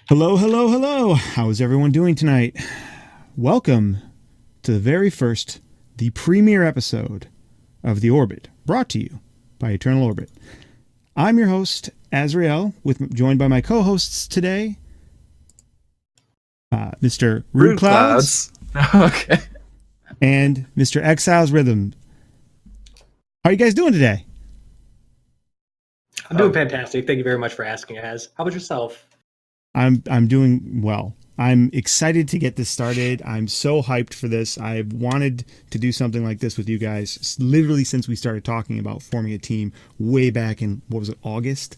Hello, hello, hello. How is everyone doing tonight? Welcome to the very first, the premiere episode of The Orbit, brought to you by Eternal Orbit. I'm your host, Azrael, joined by my co-hosts today, Mr. Rude Clouds. Okay. And Mr. Exiles Rhythm. How are you guys doing today? I'm doing fantastic. Thank you very much for asking, Az. How about yourself? I'm doing well. I'm excited to get this started. I'm so hyped for this. I've wanted to do something like this with you guys literally since we started talking about forming a team way back in, what was it, August?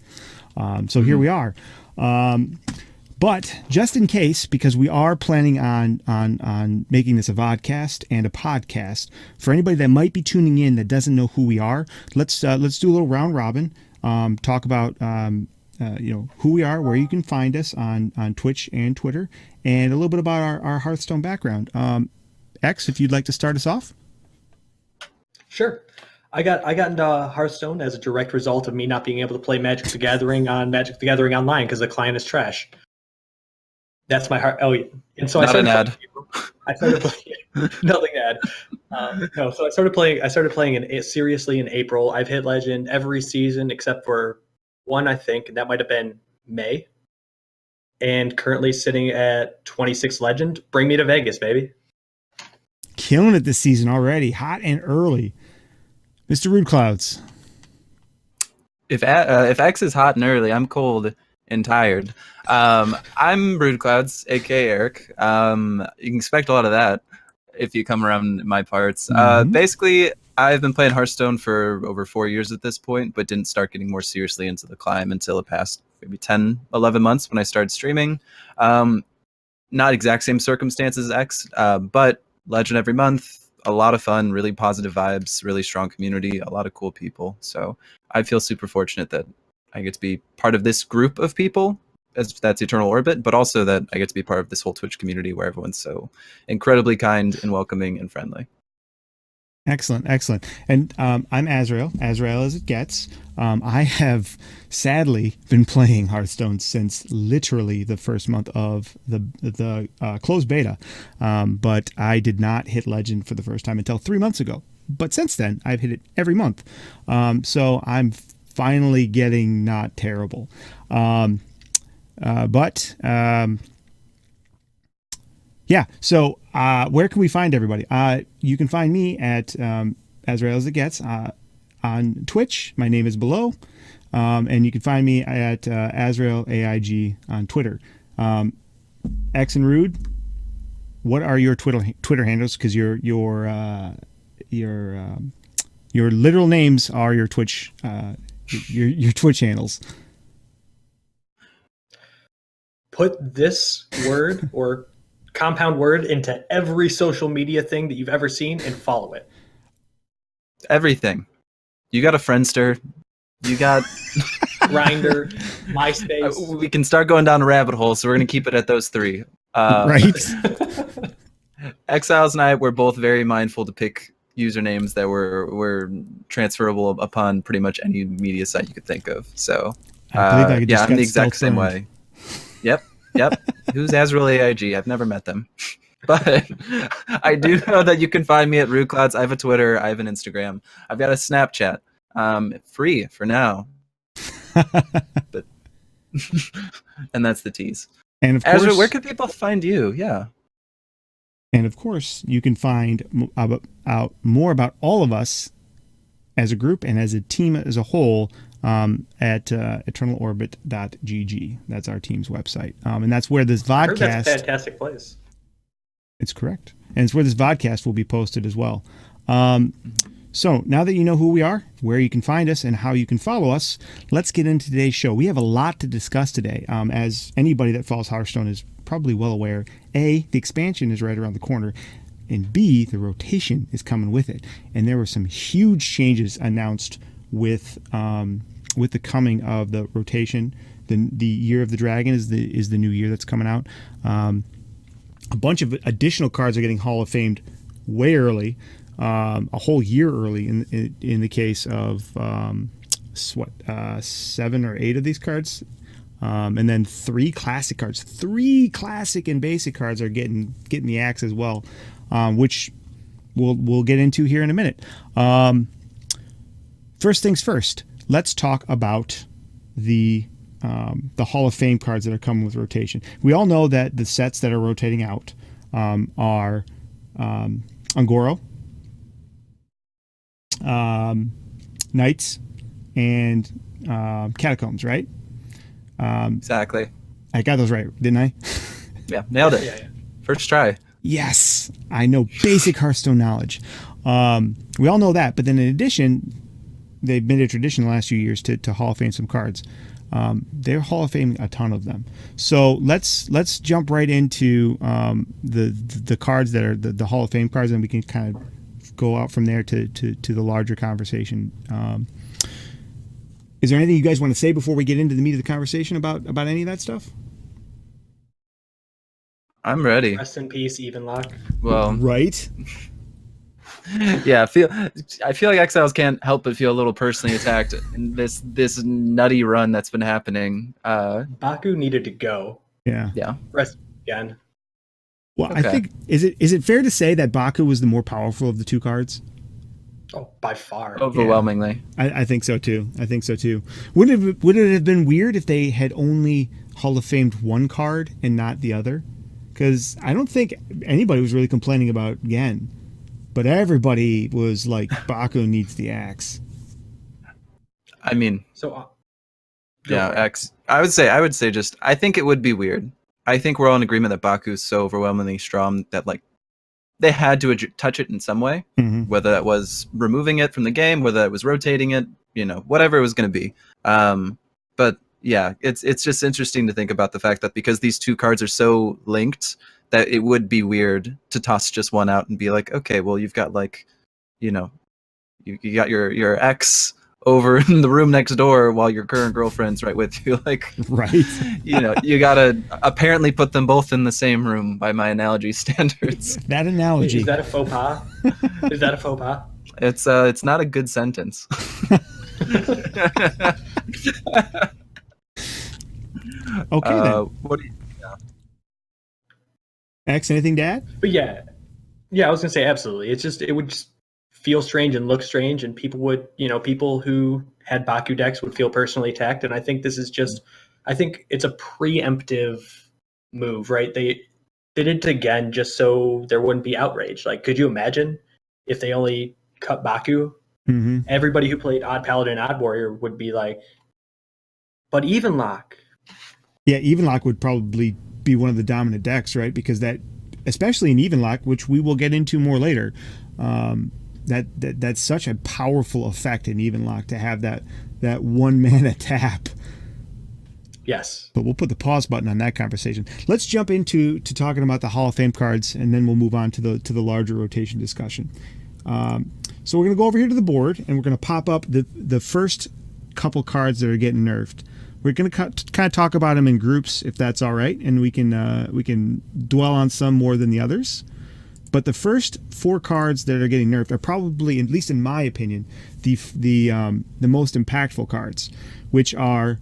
So here we are. But just in case, because we are planning on making this a VODcast and a podcast, for anybody that might be tuning in that doesn't know who we are, let's do a little round robin. Talk about who we are, where you can find us on Twitch and Twitter, and a little bit about our Hearthstone background. X, if you'd like to start us off. Sure. I got into Hearthstone as a direct result of me not being able to play Magic the Gathering on Magic the Gathering Online because the client is trash. That's my heart. Oh, yeah. And so Not an ad. I started playing. Nothing ad. No, so I started playing seriously in April. I've hit Legend every season except for one, I think, and that might have been May. And currently sitting at 26 Legend. Bring me to Vegas, baby. Killing it this season already, hot and early. Mr. Rude Clouds. If X is hot and early, I'm cold and tired. I'm Rude Clouds, aka Eric. You can expect a lot of that if you come around my parts. Basically, I've been playing Hearthstone for over 4 years at this point, but didn't start getting more seriously into the climb until the past maybe 10, 11 months when I started streaming. Not exact same circumstances as X, but Legend every month, a lot of fun, really positive vibes, really strong community, a lot of cool people. So I feel super fortunate that I get to be part of this group of people, as that's Eternal Orbit, but also that I get to be part of this whole Twitch community where everyone's so incredibly kind and welcoming and friendly. Excellent. And I'm Azrael as it gets. I have sadly been playing Hearthstone since literally the first month of the closed beta, but I did not hit Legend for the first time until 3 months ago. But since then, I've hit it every month. So I'm finally getting not terrible. Yeah, so where can we find everybody? You can find me at Azrael as it gets on Twitch. My name is below. And you can find me at Azrael AIG on Twitter. X and Rude, what are your Twitter handles? Because your literal names are your Twitch your Twitch handles. Put this word or compound word into every social media thing that you've ever seen and follow it. Everything. You got a Friendster. You got Grindr, MySpace. We can start going down a rabbit hole, so we're going to keep it at those three. Right. Exiles and I were both very mindful to pick usernames that were transferable upon pretty much any media site you could think of. So, I'm the exact same way. Yep. Who's Azrael AIG? I've never met them. But I do know that you can find me at Rude Clouds. I have a Twitter. I have an Instagram. I've got a Snapchat. Free for now. But and that's the tease. And of course, Azrael, where can people find you? Yeah. And of course, you can find out more about all of us as a group and as a team as a whole at eternalorbit.gg. That's our team's website. And that's where this VODcast... That's a fantastic place. It's correct. And it's where this VODcast will be posted as well. So now that you know who we are, where you can find us, and how you can follow us, let's get into today's show. We have a lot to discuss today. As anybody that follows Hearthstone is probably well aware, A, the expansion is right around the corner, and B, the rotation is coming with it. And there were some huge changes announced with the coming of the rotation. The Year of the Dragon is the new year that's coming out. A bunch of additional cards are getting Hall of Famed way early, a whole year early in the case of 7 or 8 of these cards. And then 3 classic cards. 3 classic and basic cards are getting the axe as well, which we'll get into here in a minute. First things first, let's talk about the Hall of Fame cards that are coming with rotation. We all know that the sets that are rotating out are Ungoro, Knights, and Catacombs, right? Exactly. I got those right, didn't I? Yeah, nailed it. Yeah. First try. Yes, I know basic Hearthstone knowledge. We all know that, but then in addition, they've made a tradition the last few years to Hall of Fame some cards. They're Hall of Fame a ton of them. So let's jump right into the cards that are the Hall of Fame cards, and we can kind of go out from there to the larger conversation. Is there anything you guys want to say before we get into the meat of the conversation about any of that stuff? I'm ready. Rest in peace, Evenlock. Well, Right. yeah, I feel like Exiles can't help but feel a little personally attacked in this nutty run that's been happening. Baku needed to go. Yeah. Yeah. Rest again. Well, Okay. I think is it fair to say that Baku was the more powerful of the 2 cards? Oh, by far. Overwhelmingly. I think so too. Would it have been weird if they had only Hall of Famed 1 card and not the other? Because I don't think anybody was really complaining about Gen, but everybody was like, Baku needs the axe. I mean, So, go yeah, for it. X. I would say just I think it would be weird. I think we're all in agreement that Baku is so overwhelmingly strong that like they had to touch it in some way, Mm-hmm. whether that was removing it from the game, whether that was rotating it, whatever it was going to be. But yeah, it's just interesting to think about the fact that because these 2 cards are so linked, that it would be weird to toss just one out and be like, okay, well, you've got like, you got your ex over in the room next door while your current girlfriend's right with you. Like, Right. you gotta apparently put them both in the same room by my analogy standards. That analogy. Is that a faux pas? Is that a faux pas? It's not a good sentence. Okay then. What do you, X, anything to add? But yeah, I was gonna say absolutely. It's just it would just feel strange and look strange, and people who had Baku decks would feel personally attacked. And I think this is just, I think it's a preemptive move, right? They did it again just so there wouldn't be outrage. Like, could you imagine if they only cut Baku? Mm-hmm. Everybody who played Odd Paladin, Odd Warrior would be like, but Evenlock. Yeah, Evenlock would probably be one of the dominant decks, right? Because that, especially in Evenlock, which we will get into more later, that's such a powerful effect in Evenlock to have that 1 mana tap. Yes. But we'll put the pause button on that conversation. Let's jump into talking about the Hall of Fame cards, and then we'll move on to the larger rotation discussion. So we're going to go over here to the board, and we're going to pop up the first couple cards that are getting nerfed. We're going to kind of talk about them in groups, if that's all right, and we can dwell on some more than the others. But the first 4 cards that are getting nerfed are probably, at least in my opinion, the most impactful cards, which are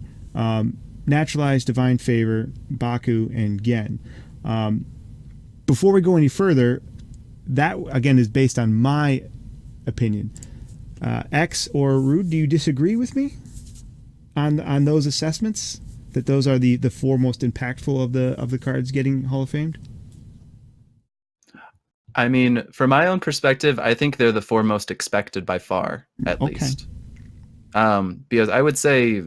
Naturalized, Divine Favor, Baku, and Gen. Before we go any further, that again is based on my opinion. X or Rude, do you disagree with me on those assessments? That those are the 4 most impactful of the cards getting Hall of Famed? I mean, from my own perspective, I think they're the 4 most expected by far, at least. Because I would say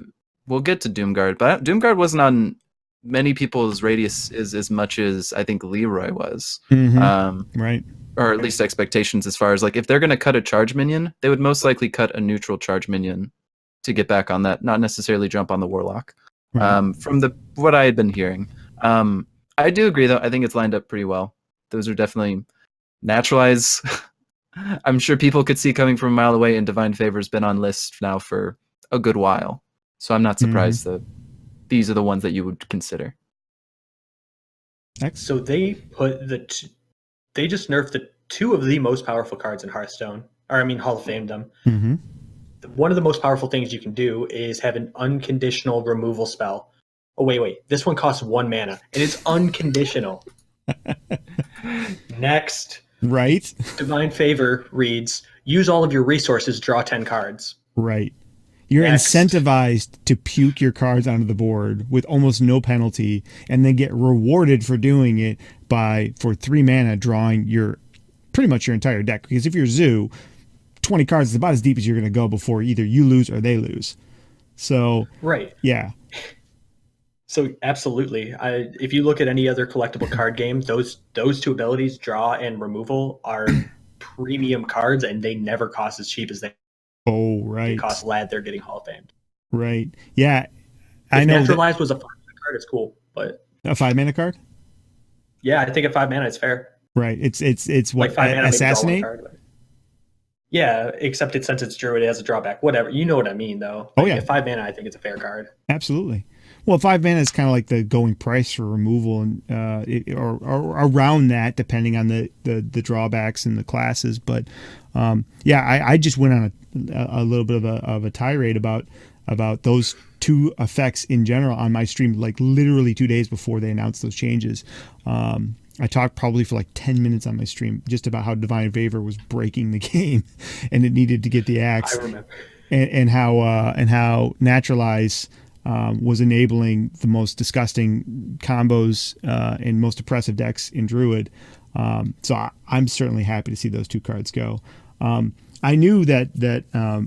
we'll get to Doomguard, but Doomguard wasn't on many people's radius as much as I think Leroy was. Mm-hmm. Right. Or at least expectations as far as like if they're going to cut a charge minion, they would most likely cut a neutral charge minion to get back on that, not necessarily jump on the Warlock. Right. From what I had been hearing. I do agree though, I think it's lined up pretty well. Those are definitely Naturalize. I'm sure people could see coming from a mile away, and Divine Favor's been on lists now for a good while. So I'm not surprised that these are the ones that you would consider. X? So they put they just nerfed the 2 of the most powerful cards in Hearthstone, or I mean Hall of Fame them. Mm-hmm. One of the most powerful things you can do is have an unconditional removal spell. Oh, wait. This one costs 1 mana, and it's unconditional. Next. Right? Divine Favor reads, use all of your resources, draw 10 cards. Right. You're Next. incentivized to puke your cards onto the board with almost no penalty, and then get rewarded for doing it for 3 mana drawing pretty much your entire deck. Because if you're Zoo, 20 cards is about as deep as you're going to go before either you lose or they lose. So, right. Yeah. So absolutely. If you look at any other collectible card game, those 2 abilities, draw and removal, are premium cards, and they never cost as cheap as they Right. cost Lad. They're getting Hall of Fame. Right. Yeah. I know Naturalize was a 5-mana card, it's cool, but a 5-mana card? Yeah, I think at 5 mana it's fair. Right. It's what, like 5 mana, Assassinate? Yeah, except since it's Druid, it has a drawback. Whatever. You know what I mean, though. Oh, yeah. At 5 mana, I think it's a fair card. Absolutely. Well, 5 mana is kind of like the going price for removal, and or around that, depending on the drawbacks and the classes. But I just went on a little bit of a tirade about those 2 effects in general on my stream, like literally 2 days before they announced those changes. I talked probably for like 10 minutes on my stream just about how Divine Favor was breaking the game, and it needed to get the axe. I remember. And how Naturalize was enabling the most disgusting combos and most oppressive decks in Druid. So I'm certainly happy to see those 2 cards go. I knew that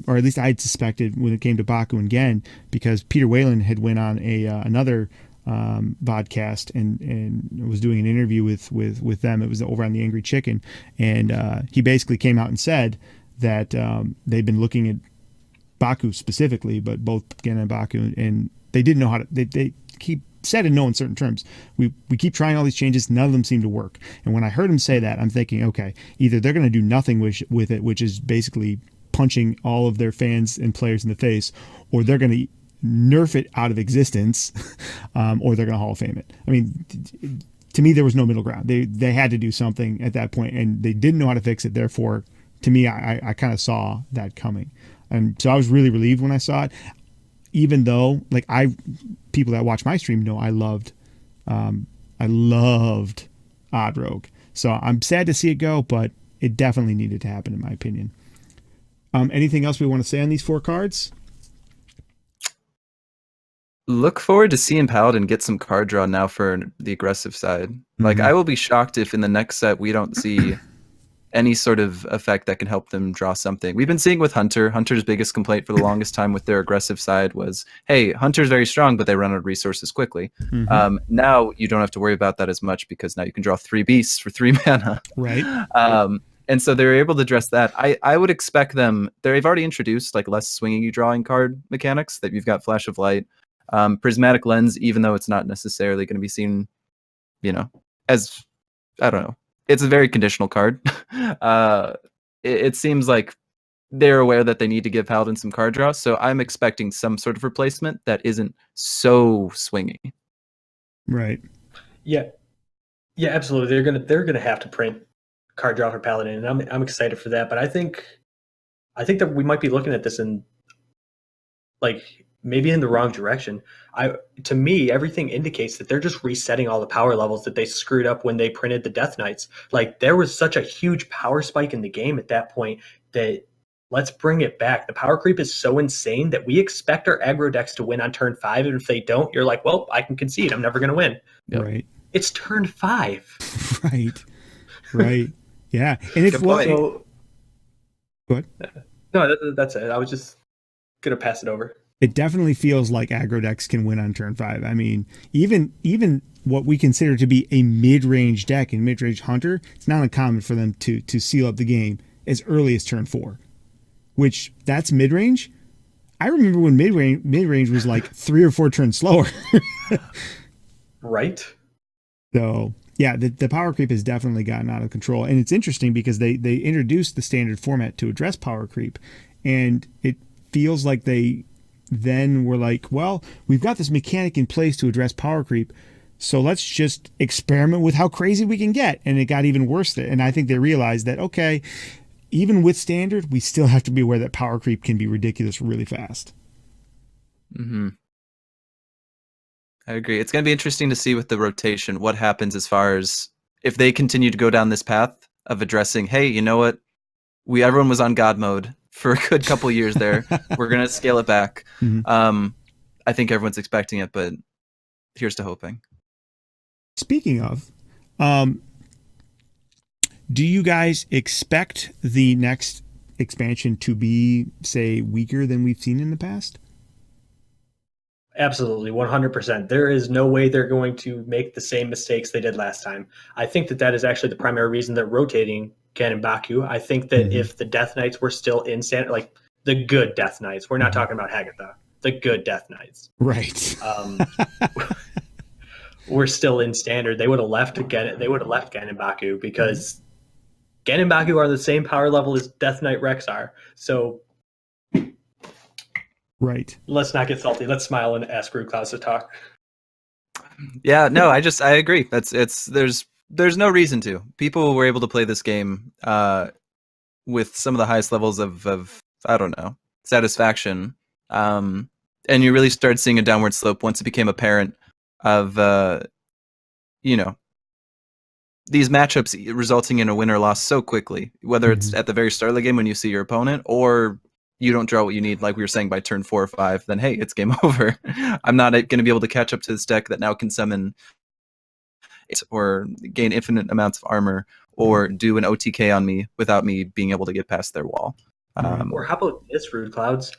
or at least I had suspected when it came to Baku and Gen, because Peter Whalen had went on another VODcast and was doing an interview with them. It was over on the Angry Chicken, and he basically came out and said that they've been looking at Baku specifically, but both Gen and Baku, and they didn't know how to. They keep said in no uncertain terms, we keep trying all these changes, none of them seem to work. And when I heard him say that, I'm thinking, okay, either they're going to do nothing with it, which is basically punching all of their fans and players in the face, or they're going to nerf it out of existence, or they're going to Hall of Fame it. I mean, to me, there was no middle ground. They had to do something at that point, and they didn't know how to fix it. Therefore, to me, I kind of saw that coming. And so I was really relieved when I saw it, even though, like, people that watch my stream know I loved Odd Rogue. So I'm sad to see it go, but it definitely needed to happen, in my opinion. Anything else we want to say on these 4 cards? Look forward to seeing Paladin get some card draw now for the aggressive side. Like, I will be shocked if in the next set we don't see any sort of effect that can help them draw something. We've been seeing with Hunter. Hunter's biggest complaint for the longest time with their aggressive side was, hey, Hunter's very strong, but they run out of resources quickly. Now you don't have to worry about that as much, because now you can draw 3 beasts for 3 mana. Right. And so they're able to address that. I would expect them, they've already introduced like less swinging drawing card mechanics, that you've got Flash of Light. Prismatic Lens, even though it's not necessarily going to be seen, as, I don't know, it's a very conditional card. It seems like they're aware that they need to give Paladin some card draw, so I'm expecting some sort of replacement that isn't so swingy. Right. Yeah, absolutely. They're gonna have to print card draw for Paladin, and I'm excited for that. But I think that we might be looking at this in, like, maybe in the wrong direction. To me, everything indicates that they're just resetting all the power levels that they screwed up when they printed the Death Knights. Like, there was such a huge power spike in the game at that point that let's bring it back. The power creep is so insane that we expect our aggro decks to win on turn 5, and if they don't, you're like, well, I can concede. I'm never going to win. Yep. Right. It's turn 5. Right. Yeah. And if what? So, go ahead. No, that's it. I was just going to pass it over. It definitely feels like aggro decks can win on turn 5. I mean, even what we consider to be a mid-range deck in mid-range Hunter, it's not uncommon for them to seal up the game as early as turn 4, which that's mid-range. I remember when mid-range was like 3 or 4 turns slower. Right. So yeah, the power creep has definitely gotten out of control, and it's interesting because they introduced the standard format to address power creep, and it feels like they then were like, well, we've got this mechanic in place to address power creep, so let's just experiment with how crazy we can get. And it got even worse. And I think they realized that, okay, even with standard, we still have to be aware that power creep can be ridiculous really fast. I agree. It's going to be interesting to see with the rotation what happens as far as if they continue to go down this path of addressing, hey, you know what? Everyone was on God mode for a good couple years there. We're going to scale it back. Mhm. I think everyone's expecting it, but here's to hoping. Speaking of, do you guys expect the next expansion to be, say, weaker than we've seen in the past? Absolutely, 100%. There is no way they're going to make the same mistakes they did last time. I think that is actually the primary reason they're rotating Gen and Baku. I think that if the Death Knights were still in standard, like the good Death Knights, we're not talking about Hagatha, the good Death Knights. Right. We're still in standard. They would have left Gen and Baku because Gen and Baku are the same power level as Death Knight Rex are. So right. Let's not get salty. Let's smile and ask Rude Clouds to talk. Yeah, no, I agree. There's no reason to. People were able to play this game with some of the highest levels of I don't know, satisfaction. And you really started seeing a downward slope once it became apparent of these matchups resulting in a win or loss so quickly, whether it's at the very start of the game when you see your opponent, or you don't draw what you need, like we were saying, by turn 4 or 5, then hey, it's game over. I'm not going to be able to catch up to this deck that now can summon or gain infinite amounts of armor or do an OTK on me without me being able to get past their wall. Or how about this, Rude Clouds?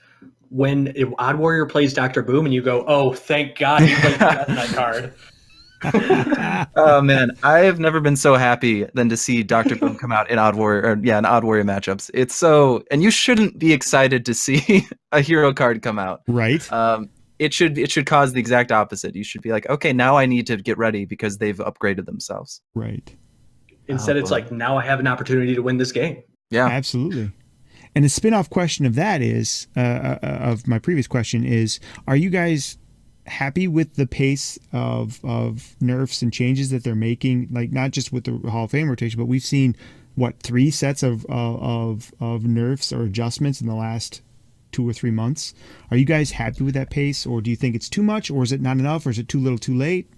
When Odd Warrior plays Dr. Boom and you go, oh, thank God he played the Death Knight card. Oh man, I have never been so happy than to see Dr. Boom come out in Odd Warrior, in Odd Warrior matchups. It's so, and you shouldn't be excited to see a hero card come out. Right. It should cause the exact opposite. You should be like, okay, now I need to get ready because they've upgraded themselves. Right. Instead, it's like, now I have an opportunity to win this game. Yeah, absolutely. And the spin-off question of that is, of my previous question is, are you guys happy with the pace of nerfs and changes that they're making? Like, not just with the Hall of Fame rotation, but we've seen, 3 sets of nerfs or adjustments in the last 2 or 3 months. Are you guys happy with that pace, or do you think it's too much, or is it not enough, or is it too little too late?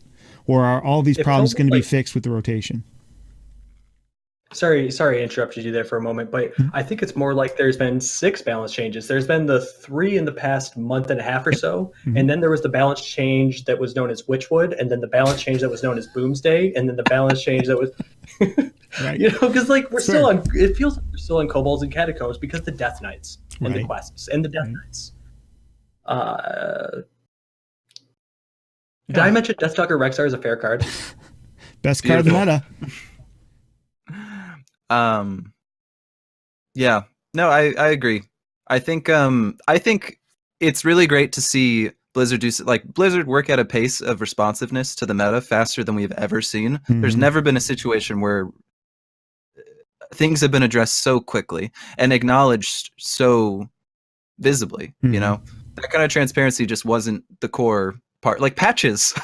Or are all these problems going to be fixed with the rotation? Sorry, I interrupted you there for a moment, but I think it's more like there's been 6 balance changes. There's been the 3 in the past month and a half or so, and then there was the balance change that was known as Witchwood, and then the balance change that was known as Boomsday, and then the balance change that was, right. Because like we're still on. It feels like we're still on Kobolds and Catacombs because the Death Knights and the quests and the Death Knights. Did I mention Deathstalker Rexar is a fair card? Best card in the meta. Yeah, no, I agree. I think it's really great to see Blizzard work at a pace of responsiveness to the meta faster than we've ever seen. There's never been a situation where things have been addressed so quickly and acknowledged so visibly. That kind of transparency just wasn't the core part. Like patches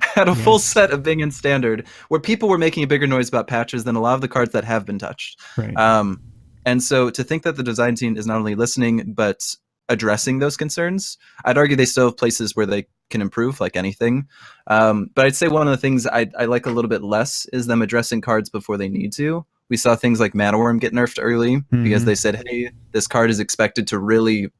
had a full set of being in standard where people were making a bigger noise about patches than a lot of the cards that have been touched. Right. And so to think that the design team is not only listening but addressing those concerns, I'd argue they still have places where they can improve, like anything. But I'd say one of the things I like a little bit less is them addressing cards before they need to. We saw things like Mana Worm get nerfed early because they said, hey, this card is expected to really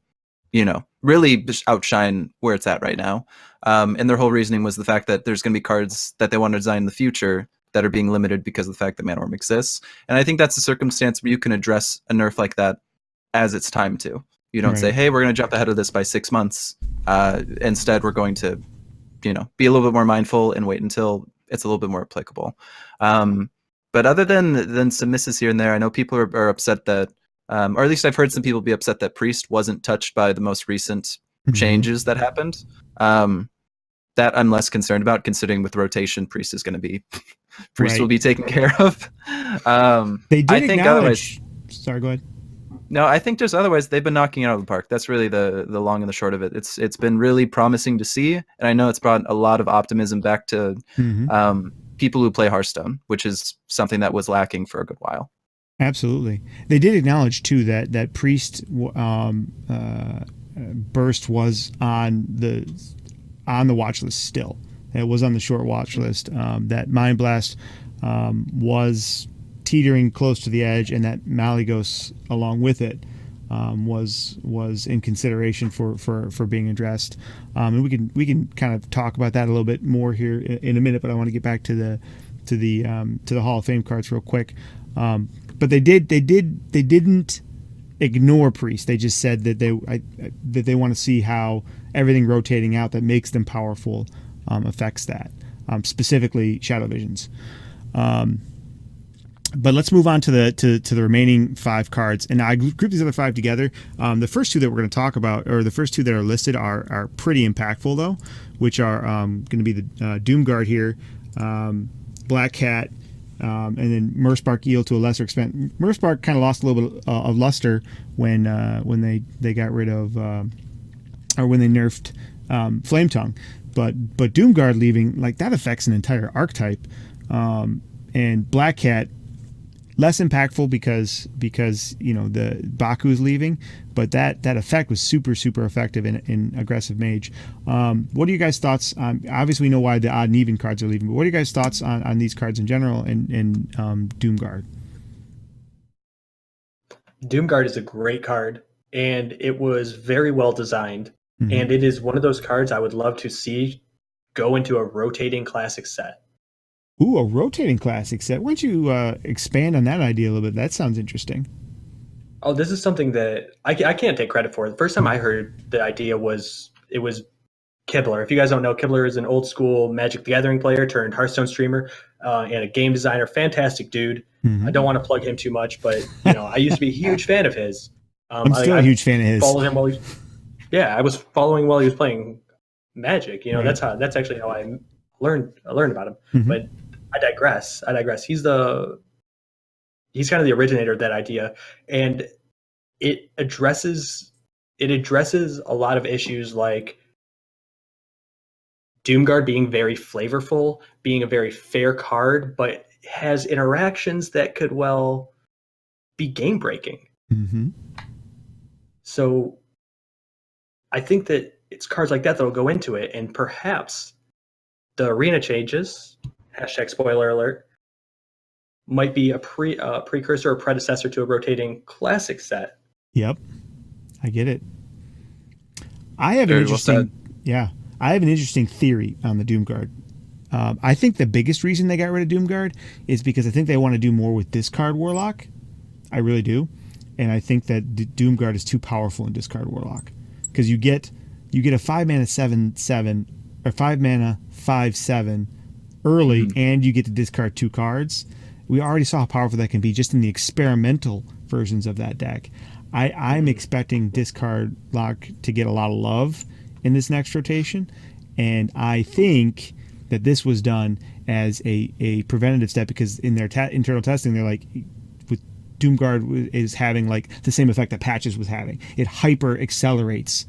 outshine where it's at right now. And their whole reasoning was the fact that there's going to be cards that they want to design in the future that are being limited because of the fact that Mana Worm exists. And I think that's a circumstance where you can address a nerf like that as it's time to. You don't say, hey, we're going to jump ahead of this by 6 months. Instead, we're going to, be a little bit more mindful and wait until it's a little bit more applicable. But other than some misses here and there, I know people are upset that, or at least I've heard some people be upset that Priest wasn't touched by the most recent changes that happened. That I'm less concerned about, considering with rotation, Priest is going to be will be taken care of. They did acknowledge. Sorry, go ahead. No, I think just otherwise they've been knocking it out of the park. That's really the long and the short of it. It's been really promising to see, and I know it's brought a lot of optimism back to people who play Hearthstone, which is something that was lacking for a good while. Absolutely. They did acknowledge too that Priest burst was on the watch list still. It was on the short watch list. That Mind Blast was teetering close to the edge, and that Malygos along with it was in consideration for being addressed. And we can kind of talk about that a little bit more here in a minute. But I want to get back to the Hall of Fame cards real quick. But they didn't ignore Priest. They just said that they want to see how everything rotating out that makes them powerful affects that, specifically Shadow Visions. But let's move on to the remaining 5 cards, and I grouped these other 5 together. The first 2 that we're going to talk about, or the first 2 that are listed, are pretty impactful though, which are going to be the Doomguard here, Black Cat, and then Murkspark Eel to a lesser extent. Murkspark kind of lost a little bit of luster when they got rid of or when they nerfed Flame Tongue, but Doomguard leaving, like, that affects an entire archetype, and Black Cat less impactful because the Baku's leaving, but that effect was super effective in aggressive mage. What are you guys' thoughts on? Obviously, we know why the odd and even cards are leaving, but what are you guys' thoughts on these cards in general and Doomguard? Doomguard is a great card, and it was very well designed, and it is one of those cards I would love to see go into a rotating classic set. Ooh, a rotating classic set. Why don't you expand on that idea a little bit? That sounds interesting. Oh, this is something that I can't take credit for. The first time I heard the idea was Kibler. If you guys don't know, Kibler is an old school Magic the Gathering player turned Hearthstone streamer and a game designer. Fantastic dude. I don't want to plug him too much, but I used to be a huge fan of his. I'm still a huge fan of his. Followed him I was following while he was playing Magic. Right. That's actually how I learned about him. But I digress. He's kind of the originator of that idea, and it addresses a lot of issues like Doomguard being very flavorful, being a very fair card, but has interactions that could well be game breaking. So I think that it's cards like that that'll go into it, and perhaps the arena changes, #spoiler alert, might be a precursor or predecessor to a rotating classic set. Yep, I get it. I have an interesting theory on the Doomguard. I think the biggest reason they got rid of Doomguard is because I think they want to do more with Discard Warlock. I really do, and I think that Doomguard is too powerful in Discard Warlock because you get a 5-mana 7/7 or 5-mana 5/7 early, and you get to discard 2 cards. We already saw how powerful that can be just in the experimental versions of that deck. I'm expecting Discard Lock to get a lot of love in this next rotation, and I think that this was done as a preventative step because in their internal testing, they're like, with Doomguard is having like the same effect that Patches was having. It hyper accelerates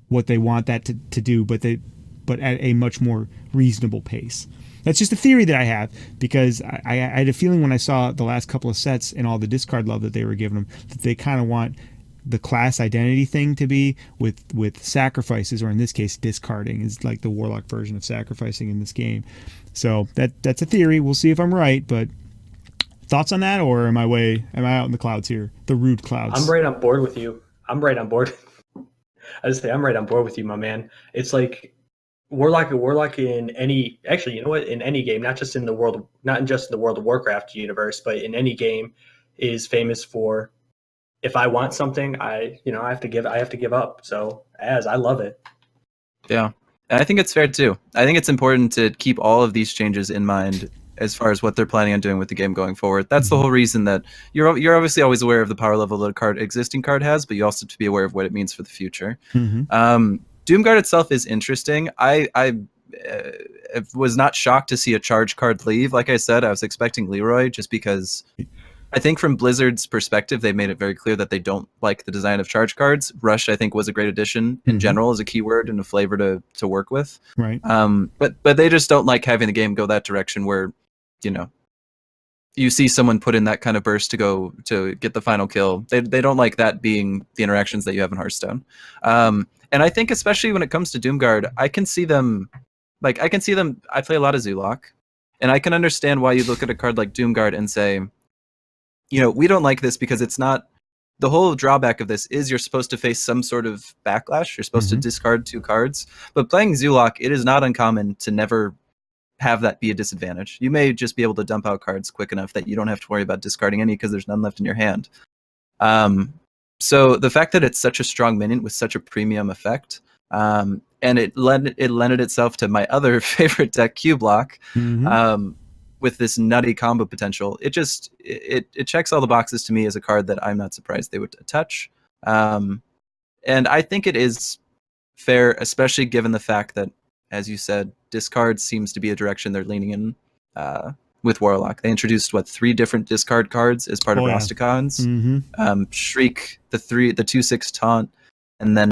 what they want that to do, but at a much more reasonable pace. That's just a theory that I have because I had a feeling when I saw the last couple of sets and all the discard love that they were giving them that they kind of want the class identity thing to be with sacrifices, or in this case discarding is like the Warlock version of sacrificing in this game. So that's a theory. We'll see if I'm right, but thoughts on that, or am I out in the clouds here? The rude clouds. I'm right on board with you. I just say I'm right on board with you, my man. It's like Warlock in any, actually, in any game, not just in the World of Warcraft universe, but in any game, is famous for, if I want something, I have to give up. So I love it. Yeah, and I think it's fair too. I think it's important to keep all of these changes in mind as far as what they're planning on doing with the game going forward. That's the whole reason that you're obviously always aware of the power level that existing card has, but you also have to be aware of what it means for the future. Doomguard itself is interesting. I was not shocked to see a charge card leave. Like I said, I was expecting Leroy just because I think from Blizzard's perspective, they made it very clear that they don't like the design of charge cards. Rush, I think, was a great addition in general as a keyword and a flavor to work with. Right. But they just don't like having the game go that direction where, you see someone put in that kind of burst to get the final kill. They don't like that being the interactions that you have in Hearthstone. And I think especially when it comes to Doomguard, I can see them Like I can see them. I play a lot of Zulok, and I can understand why you look at a card like Doomguard and say, we don't like this because it's not. The whole drawback of this is you're supposed to face some sort of backlash. You're supposed to discard 2 cards, but playing Zulok, it is not uncommon to never have that be a disadvantage. You may just be able to dump out cards quick enough that you don't have to worry about discarding any because there's none left in your hand. So the fact that it's such a strong minion with such a premium effect, and it lended itself to my other favorite deck, Q Block, with this nutty combo potential. It checks all the boxes to me as a card that I'm not surprised they would touch. And I think it is fair, especially given the fact that, as you said, discard seems to be a direction they're leaning in with Warlock. They introduced 3 different discard cards as part of Rastakhan's. Shriek, the 2/6 taunt, and then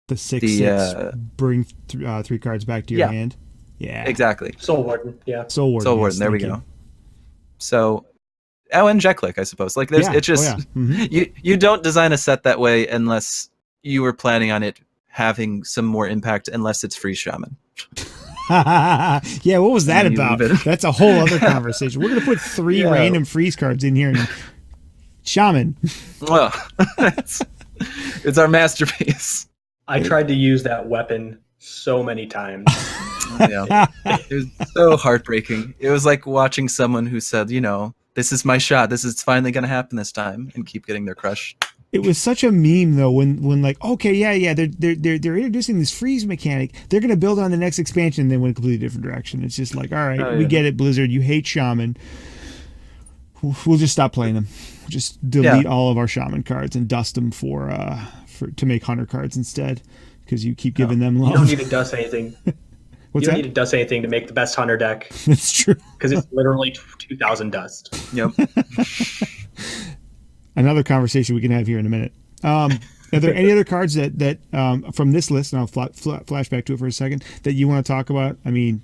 the 6/6 bring 3 cards back to your hand. Yeah, exactly. Soul Warden. Yeah, Soul Warden. Yes, there we go. So, and Jeklik, I suppose. Like there's, it's just you don't design a set that way unless you were planning on it having some more impact, unless it's free shaman. Yeah, what was that about? That's a whole other conversation. We're gonna put 3 random freeze cards in here and shaman. Well, it's our masterpiece. I tried to use that weapon so many times. Yeah. It was so heartbreaking. It was like watching someone who said, this is my shot. This is finally going to happen this time, and keep getting their crush. It was such a meme though when like, okay, they're introducing this freeze mechanic. They're going to build on the next expansion, and then went a completely different direction. It's just like, all right, we get it, Blizzard. You hate shaman. We'll just stop playing them. Just delete all of our shaman cards and dust them to make hunter cards instead, because you keep giving them love. You don't need to dust anything. What's you don't that? need to dust anything to make the best hunter deck. That's true. Because it's literally 2,000 dust. Yep. Another conversation we can have here in a minute. Are there any other cards that from this list, and I'll flash back to it for a second, that you want to talk about? I mean,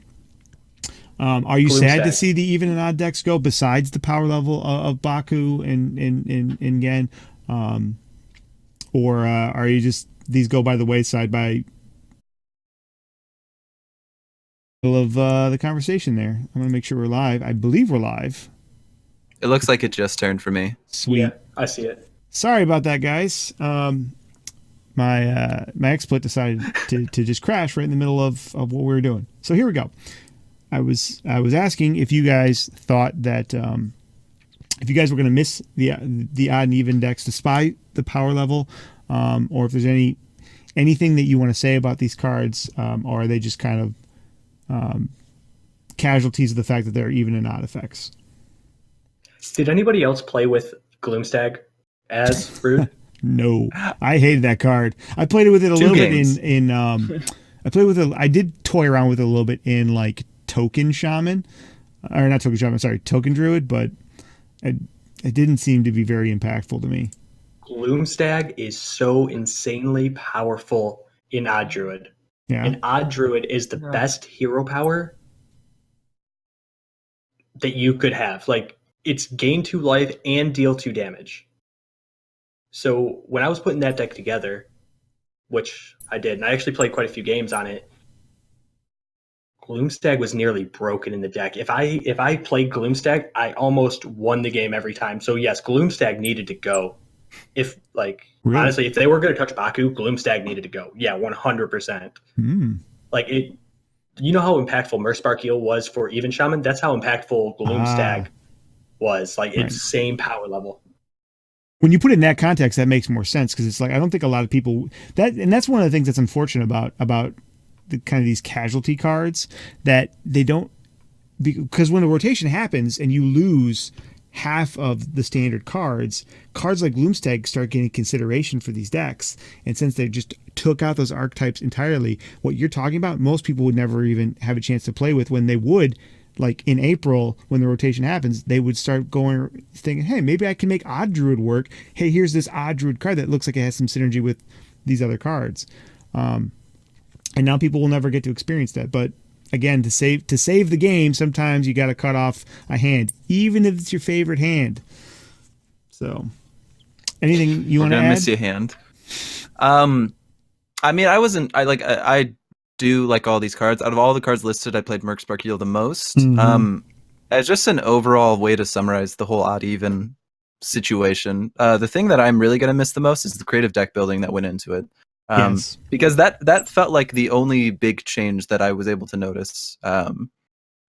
are you sad to see the even and odd decks go besides the power level of Baku and Gen? Or are you just, these go by the wayside by of the conversation there? I'm going to make sure we're live. I believe we're live. It looks like it just turned for me. Sweet. Yeah, I see it. Sorry about that, guys. My XSplit decided to just crash right in the middle of what we were doing. So here we go. I was asking if you guys thought that if you guys were going to miss the odd and even decks despite the power level, or if there's anything that you want to say about these cards, or are they just kind of casualties of the fact that they're even and odd effects? Did anybody else play with Gloomstag as Brood? No, I hated that card. I played it with it a little bit in I played with it. I did toy around with it a little bit in like Token Shaman, or not Token Shaman. Sorry, Token Druid, but it didn't seem to be very impactful to me. Gloomstag is so insanely powerful in Odd Druid. Yeah. And Odd Druid is the best hero power that you could have. Like, it's gain 2 life and deal 2 damage. So when I was putting that deck together, which I did, and I actually played quite a few games on it, Gloomstag was nearly broken in the deck. If I played Gloomstag, I almost won the game every time. So yes, Gloomstag needed to go. If honestly, if they were going to touch Baku, Gloomstag needed to go. Yeah, 100%. Like it, you know how impactful Mercspark Eel was for Even Shaman? That's how impactful Gloomstag was. Like it's same power level. When you put it in that context, that makes more sense, because it's like I don't think a lot of people and that's one of the things that's unfortunate about the kind of these casualty cards, that they don't, because when the rotation happens and you lose half of the standard cards like Gloomstag start getting consideration for these decks. And since they just took out those archetypes entirely, what you're talking about, most people would never even have a chance to play with. When they would, like in April, when the rotation happens, they would start going, thinking, hey, maybe I can make Odd Druid work. Hey, here's this Odd Druid card that looks like it has some synergy with these other cards. And now people will never get to experience that. But again, to save the game, sometimes you got to cut off a hand, even if it's your favorite hand. So, anything you want to add? Miss your hand. I mean, I do like all these cards. Out of all the cards listed, I played Merc Sparkule the most. Mhm. As just an overall way to summarize the whole odd even situation, the thing that I'm really going to miss the most is the creative deck building that went into it. Yes. Because that felt like the only big change that I was able to notice.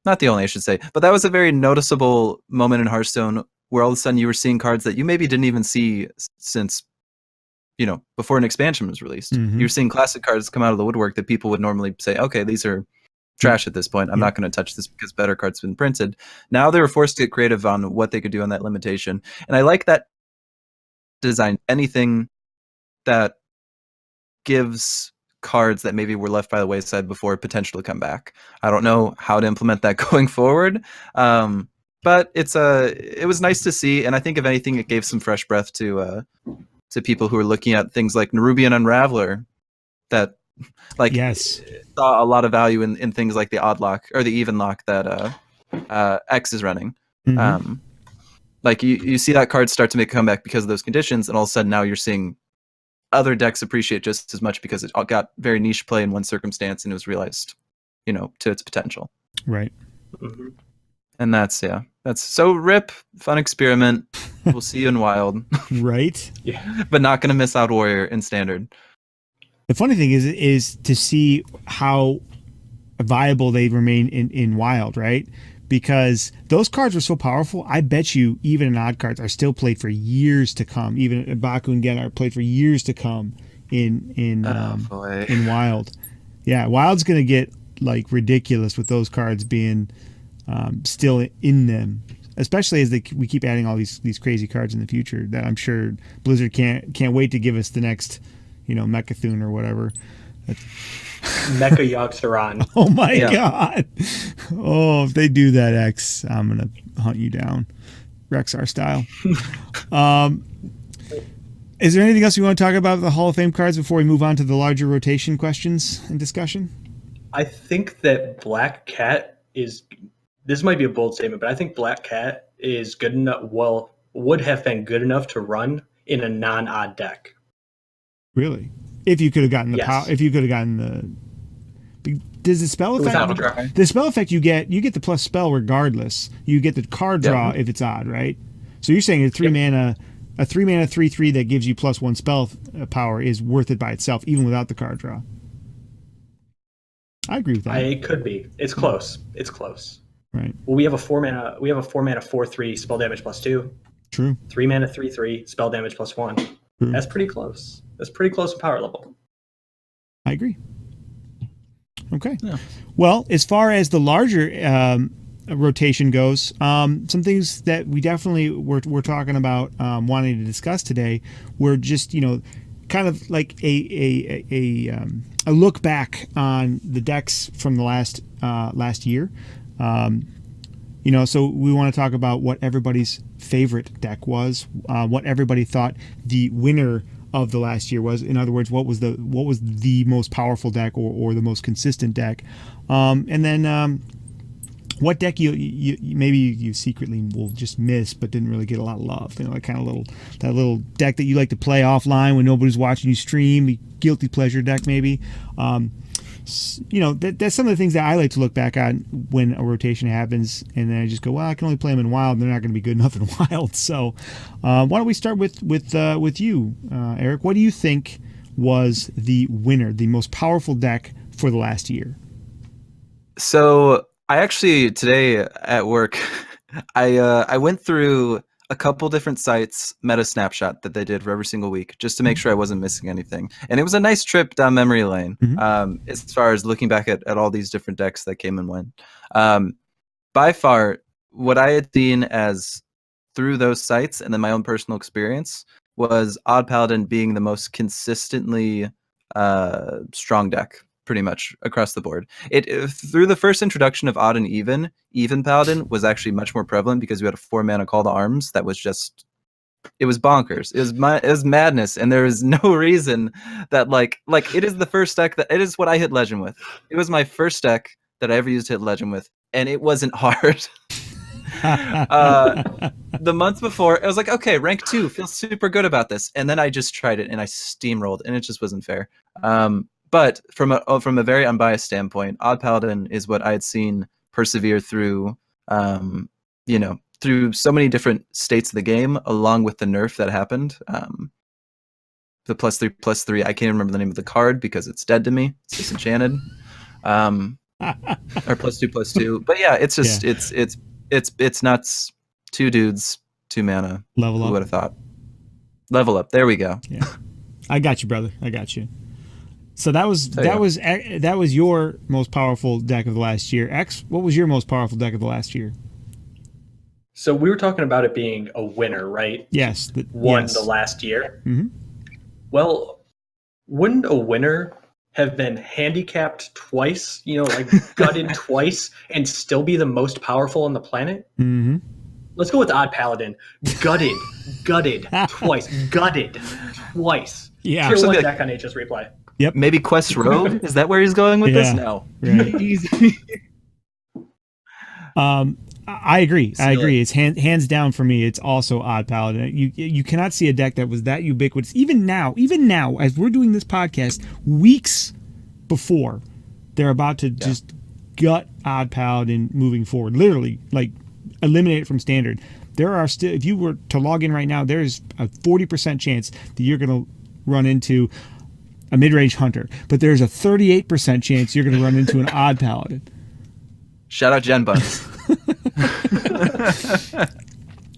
Not the only, I should say, but that was a very noticeable moment in Hearthstone where all of a sudden you were seeing cards that you maybe didn't even see since, before an expansion was released. Mhm. You're seeing classic cards come out of the woodwork that people would normally say, okay, these are trash at this point. I'm not going to touch this because better cards have been printed. Now they were forced to get creative on what they could do on that limitation. And I like that design. Anything that gives cards that maybe were left by the wayside before potential to come back. I don't know how to implement that going forward, but it was nice to see, and I think if anything, it gave some fresh breath to people who are looking at things like Nerubian Unraveler that Yes. saw a lot of value in things like the odd lock or the even lock that X is running. Mhm. Like you see that card start to make a comeback because of those conditions, and all of a sudden now you're seeing other decks appreciate just as much because it got very niche play in one circumstance and it was realized, to its potential. Right. Mm-hmm. And that's so rip, fun experiment. We'll see you in Wild. Right. Yeah. But not going to miss out Warrior in Standard. The funny thing is to see how viable they remain in Wild, right? Because those cards were so powerful. I bet you even odd cards are still played for years to come. Even Baku and Gen are played for years to come in Wild. Yeah, Wild's gonna get like ridiculous with those cards being still in them, especially as we keep adding all these crazy cards in the future. That I'm sure Blizzard can't wait to give us the next, Mechathune or whatever. Mecha Yogg-Saron. Oh my God. Oh, if they do that, X, I'm going to hunt you down. Rexar style. Is there anything else you want to talk about the Hall of Fame cards before we move on to the larger rotation questions and discussion? I think that Black Cat this might be a bold statement, but I think Black Cat is good enough, would have been good enough to run in a non-odd deck. Really? If you could have gotten the power, if you could have gotten does the spell effect? The spell effect you get the plus spell regardless. You get the card draw if it's odd, right? So you're saying a 3-mana 3/3 that gives you +1 spell power is worth it by itself, even without the card draw. I agree with that. It could be. It's close. It's close. Right. Well, we have a 4-mana 4/3 spell damage +2. True. 3-mana 3/3 spell damage +1. True. That's pretty close. That's pretty close to power level. I agree. Okay. Yeah. Well, as far as the larger rotation goes, some things that we definitely were talking about wanting to discuss today were just kind of like a look back on the decks from the last year. So we want to talk about what everybody's favorite deck was, what everybody thought the winner of the last year was. In other words, what was the most powerful deck or the most consistent deck, and then what deck you maybe you secretly will just miss but didn't really get a lot of love. That little deck that you like to play offline when nobody's watching you stream, the guilty pleasure deck maybe. That's some of the things that I like to look back on when a rotation happens, and then I just go, well, I can only play them in Wild, and they're not going to be good enough in Wild. So why don't we start with you, Eric? What do you think was the winner, the most powerful deck for the last year? So I actually today at work, I went through a couple different sites meta snapshot that they did for every single week just to make sure I wasn't missing anything, and it was a nice trip down memory lane. As far as looking back at all these different decks that came and went, by far what I had seen as through those sites and then my own personal experience was Odd Paladin being the most consistently strong deck pretty much across the board. Through the first introduction of Odd and Even Paladin was actually much more prevalent because we had a 4-mana call to arms that was just, it was bonkers. It was madness, and there is no reason that like it is the first deck that it is what I hit legend with. It was my first deck that I ever used to hit legend with, and it wasn't hard. The month before, I was like, okay, rank 2, feel super good about this, and then I just tried it and I steamrolled, and it just wasn't fair. But from a very unbiased standpoint, Odd Paladin is what I had seen persevere through, through so many different states of the game, along with the nerf that happened. The +3/+3. I can't remember the name of the card because it's dead to me. It's disenchanted. Or +2/+2. But yeah, it's just it's nuts. 2 dudes, 2 mana. Level up. Who would have thought? Level up. There we go. Yeah, I got you, brother. I got you. So that was your most powerful deck of the last year. X, what was your most powerful deck of the last year? So we were talking about it being a winner, right? Yes. Won the last year. Mm-hmm. Well, wouldn't a winner have been handicapped twice, gutted twice, and still be the most powerful on the planet? Mm-hmm. Let's go with Odd Paladin. Gutted twice. Gutted twice. Yeah. Tier 1 deck on HS Replay. Yep. Maybe Quest Rogue? Is that where he's going with this? No. Right. Easy. I agree. It's hands down for me. It's also Odd Paladin. You cannot see a deck that was that ubiquitous. Even now, as we're doing this podcast, weeks before they're about to just gut Odd Paladin moving forward. Literally, like eliminate it from standard. There are still, if you were to log in right now, there's a 40% chance that you're going to run into a mid-range hunter, but there's a 38% chance you're going to run into an Odd Paladin. Shout out Jen Buns.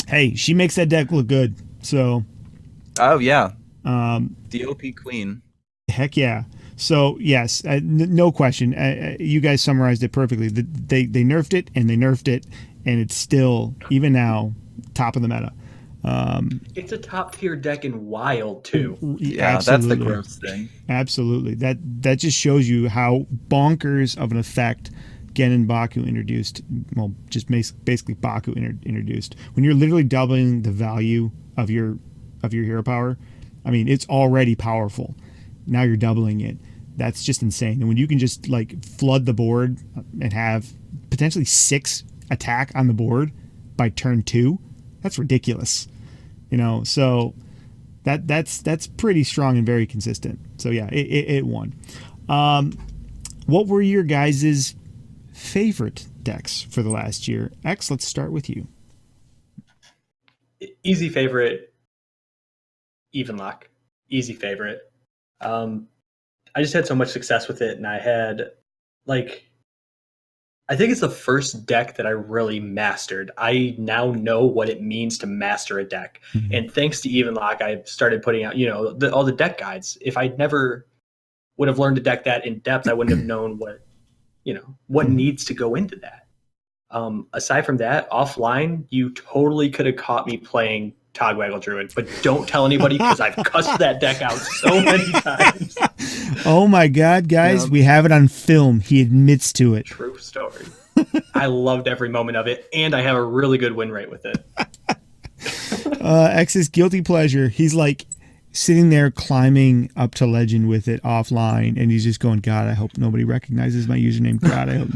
Hey, she makes that deck look good. So. Oh yeah. The OP Queen. Heck yeah. So yes, no question. You guys summarized it perfectly. They nerfed it and they nerfed it, and it's still even now top of the meta. It's a top tier deck in Wild too. Yeah, that's the gross thing. Absolutely. That just shows you how bonkers of an effect Gen Baku introduced. Well, just basically Baku introduced. When you're literally doubling the value of your hero power, I mean, it's already powerful. Now you're doubling it. That's just insane. And when you can just like flood the board and have potentially 6 attack on the board by turn 2, that's ridiculous. So that's pretty strong and very consistent. So yeah, it won. What were your guys' favorite decks for the last year? X, let's start with you. Easy favorite, Even Lock. Easy favorite. I just had so much success with it, and I had I think it's the first deck that I really mastered. I now know what it means to master a deck. Mm-hmm. And thanks to Even Lock, I started putting out, all the deck guides. If I never would have learned a deck that in depth, I wouldn't have known what needs to go into that. Aside from that, offline, you totally could have caught me playing Togwaggle Druid, but don't tell anybody because I've cussed that deck out so many times. Oh my God, guys, we have it on film. He admits to it. True story. I loved every moment of it, and I have a really good win rate with it. X's guilty pleasure. He's like sitting there climbing up to legend with it offline, and he's just going, God, I hope nobody recognizes my username. God, I hope.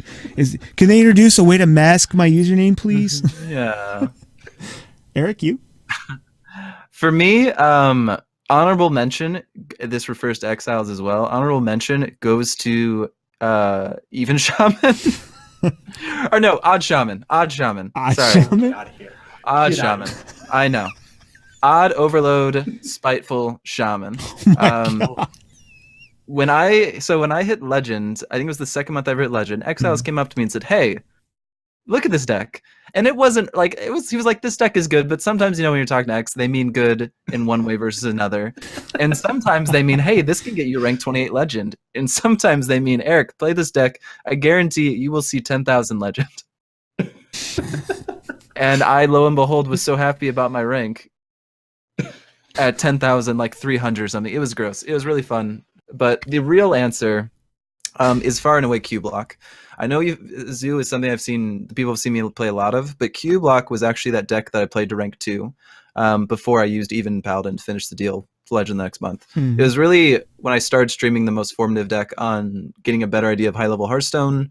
Can they introduce a way to mask my username, please? Yeah. Eric, you? For me, honorable mention, this refers to Exiles as well. Honorable mention goes to Even Shaman. Or no, Odd Shaman. Odd Shaman. Sorry. Shaman? Get out of here. Odd Shaman. I know. Odd Overload, Spiteful Shaman. When I hit Legend, I think it was the second month I ever hit Legend, Exiles came up to me and said, hey, look at this deck. And it wasn't like he was like, this deck is good, but sometimes, when you're talking to X, they mean good in one way versus another. And sometimes they mean, hey, this can get you rank 28 Legend. And sometimes they mean, Eric, play this deck. I guarantee you will see 10,000 Legend. And I, lo and behold, was so happy about my rank at 10,300 or something. It was gross. It was really fun. But the real answer is far and away Q-Block. I know Zoo is something people have seen me play a lot of, but Q-Block was actually that deck that I played to rank 2 before I used Even Paladin to finish the deal for Legend the next month. It was really when I started streaming the most formative deck on getting a better idea of high-level Hearthstone.